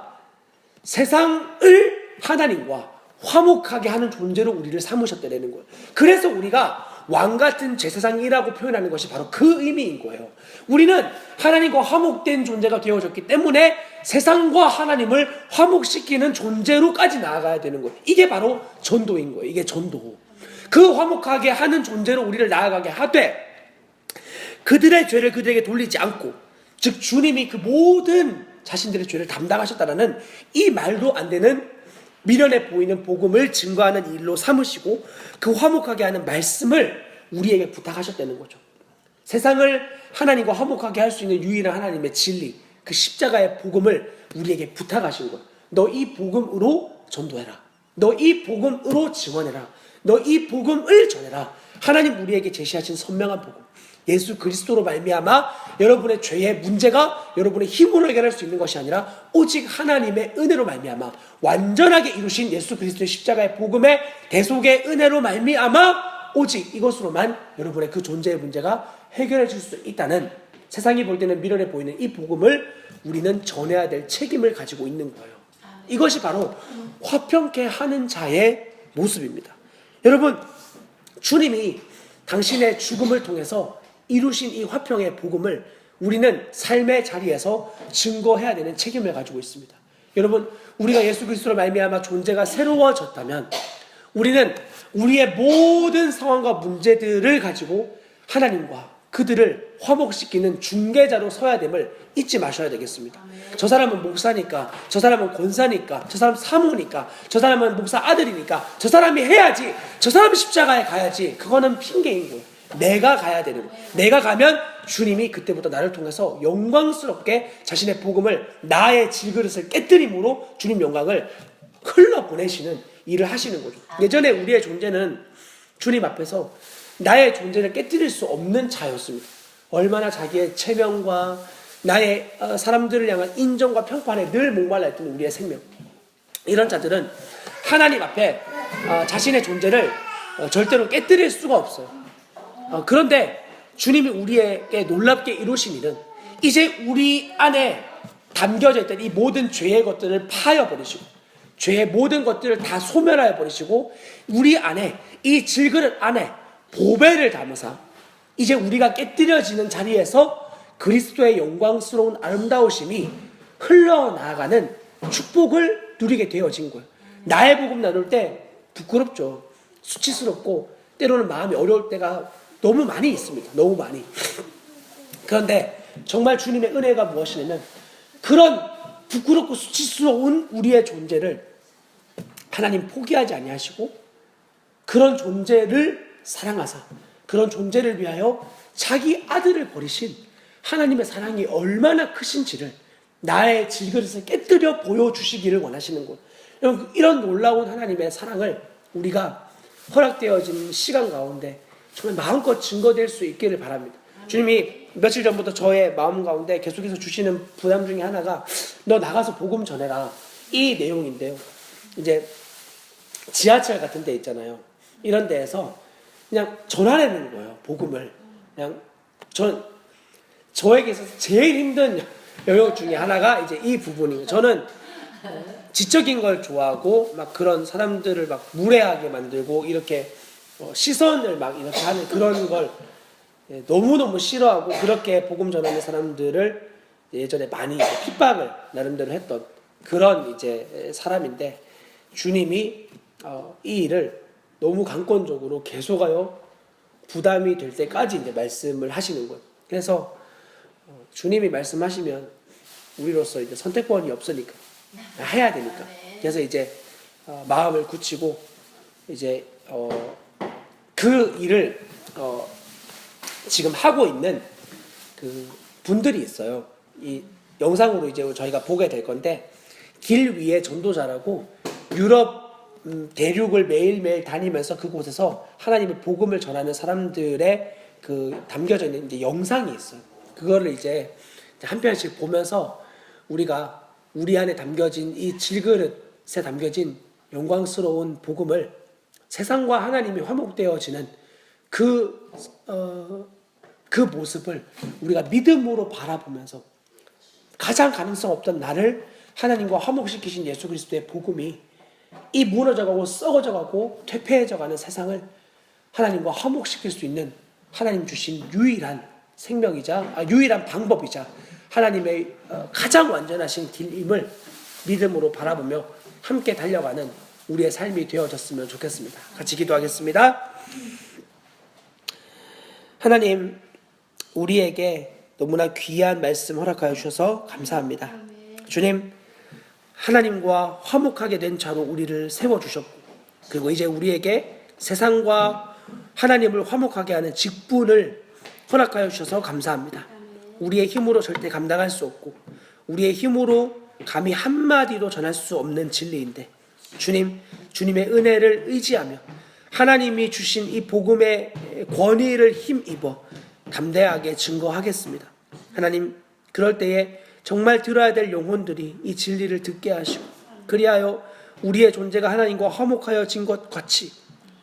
세상을 하나님과 화목하게 하는 존재로 우리를 삼으셨다는 거예요. 그래서 우리가 왕같은 제사장이라고 표현하는 것이 바로 그 의미인 거예요. 우리는 하나님과 화목된 존재가 되어졌기 때문에 세상과 하나님을 화목시키는 존재로까지 나아가야 되는 거예요. 이게 바로 전도인 거예요. 이게 전도. 그 화목하게 하는 존재로 우리를 나아가게 하되 그들의 죄를 그들에게 돌리지 않고, 즉 주님이 그 모든 자신들의 죄를 담당하셨다라는 이 말도 안 되는 미련해 보이는 복음을 증거하는 일로 삼으시고 그 화목하게 하는 말씀을 우리에게 부탁하셨다는 거죠. 세상을 하나님과 화목하게 할 수 있는 유일한 하나님의 진리, 그 십자가의 복음을 우리에게 부탁하신 거예요. 너 이 복음으로 전도해라. 너 이 복음으로 증언해라. 너 이 복음을 전해라. 하나님 우리에게 제시하신 선명한 복음, 예수 그리스도로 말미암아 여러분의 죄의 문제가 여러분의 힘으로 해결할 수 있는 것이 아니라 오직 하나님의 은혜로 말미암아 완전하게 이루신 예수 그리스도의 십자가의 복음의 대속의 은혜로 말미암아 오직 이것으로만 여러분의 그 존재의 문제가 해결해질 수 있다는, 세상이 볼 때는 미련해 보이는 이 복음을 우리는 전해야 될 책임을 가지고 있는 거예요. 이것이 바로 화평케 하는 자의 모습입니다. 여러분, 주님이 당신의 죽음을 통해서 이루신 이 화평의 복음을 우리는 삶의 자리에서 증거해야 되는 책임을 가지고 있습니다. 여러분, 우리가 예수 그리스도로 말미암아 존재가 새로워졌다면 우리는 우리의 모든 상황과 문제들을 가지고 하나님과 그들을 화목시키는 중개자로 서야 됨을 잊지 마셔야 되겠습니다. 저 사람은 목사니까, 저 사람은 권사니까, 저 사람 사모니까, 저 사람은 목사 아들이니까 저 사람이 해야지, 저 사람이 십자가에 가야지, 그거는 핑계인 거예요. 내가 가야 되는 거예요. 내가 가면 주님이 그때부터 나를 통해서 영광스럽게 자신의 복음을, 나의 질그릇을 깨뜨림으로 주님 영광을 흘러보내시는 일을 하시는 거죠. 예전에 우리의 존재는 주님 앞에서 나의 존재를 깨뜨릴 수 없는 자였습니다. 얼마나 자기의 체면과 나의 사람들을 향한 인정과 평판에 늘 목말라 했던 우리의 생명, 이런 자들은 하나님 앞에 자신의 존재를 절대로 깨뜨릴 수가 없어요. 그런데 주님이 우리에게 놀랍게 이루신 일은 이제 우리 안에 담겨져 있던 이 모든 죄의 것들을 파여버리시고 죄의 모든 것들을 다 소멸하여 버리시고 우리 안에 이 질그릇 안에 보배를 담으사 이제 우리가 깨뜨려지는 자리에서 그리스도의 영광스러운 아름다우심이 흘러나가는 축복을 누리게 되어진 거예요. 나의 복음 나눌 때 부끄럽죠. 수치스럽고 때로는 마음이 어려울 때가 너무 많이 있습니다. 너무 많이. 그런데 정말 주님의 은혜가 무엇이냐면 그런 부끄럽고 수치스러운 우리의 존재를 하나님 포기하지 아니하시고 그런 존재를 사랑하사 그런 존재를 위하여 자기 아들을 버리신 하나님의 사랑이 얼마나 크신지를 나의 질그릇을 깨뜨려 보여주시기를 원하시는 것. 여러분, 이런 놀라운 하나님의 사랑을 우리가 허락되어진 시간 가운데 정말 마음껏 증거될 수 있기를 바랍니다. 주님이 며칠 전부터 저의 마음 가운데 계속해서 주시는 부담 중에 하나가 너 나가서 복음 전해라, 이 내용인데요. 이제 지하철 같은 데 있잖아요. 이런 데에서 그냥 전하려는 거예요. 복음을. 그냥 저에게 있어서 제일 힘든 영역 중에 하나가 이제 이 부분이에요. 저는 지적인 걸 좋아하고 막 그런 사람들을 막 무례하게 만들고 이렇게 시선을 막 이렇게 하는 그런 걸 너무너무 싫어하고 그렇게 복음 전하는 사람들을 예전에 많이 핍박을 나름대로 했던 그런 이제 사람인데 주님이 이 일을 너무 강권적으로 계속하여 부담이 될 때까지 이제 말씀을 하시는 거예요. 그래서 주님이 말씀하시면 우리로서 이제 선택권이 없으니까 해야 되니까. 그래서 이제 마음을 굳히고 이제 그 일을 지금 하고 있는 그 분들이 있어요. 이 영상으로 이제 저희가 보게 될 건데, 길 위의 전도자라고 유럽 대륙을 매일매일 다니면서 그곳에서 하나님의 복음을 전하는 사람들의 그 담겨져 있는 이제 영상이 있어요. 그거를 이제 한 편씩 보면서 우리가 우리 안에 담겨진 이 질그릇에 담겨진 영광스러운 복음을 세상과 하나님이 화목되어지는 그 모습을 우리가 믿음으로 바라보면서 가장 가능성 없던 나를 하나님과 화목시키신 예수 그리스도의 복음이 이 무너져가고 썩어져가고 퇴폐해져가는 세상을 하나님과 화목시킬 수 있는 하나님 주신 유일한 생명이자 유일한 방법이자 하나님의 가장 완전하신 길임을 믿음으로 바라보며 함께 달려가는 우리의 삶이 되어졌으면 좋겠습니다. 같이 기도하겠습니다. 하나님, 우리에게 너무나 귀한 말씀 허락하여 주셔서 감사합니다. 주님, 하나님과 화목하게 된 자로 우리를 세워주셨고, 그리고 이제 우리에게 세상과 하나님을 화목하게 하는 직분을 허락하여 주셔서 감사합니다. 우리의 힘으로 절대 감당할 수 없고 우리의 힘으로 감히 한마디도 전할 수 없는 진리인데, 주님, 주님의 은혜를 의지하며 하나님이 주신 이 복음의 권위를 힘입어 담대하게 증거하겠습니다. 하나님, 그럴 때에 정말 들어야 될 영혼들이 이 진리를 듣게 하시고, 그리하여 우리의 존재가 하나님과 화목하여진 것 같이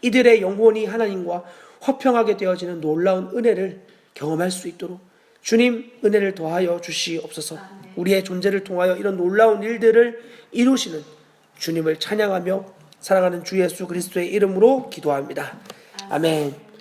이들의 영혼이 하나님과 화평하게 되어지는 놀라운 은혜를 경험할 수 있도록 주님 은혜를 더하여 주시옵소서. 우리의 존재를 통하여 이런 놀라운 일들을 이루시는 주님을 찬양하며 사랑하는 주 예수 그리스도의 이름으로 기도합니다. 아멘.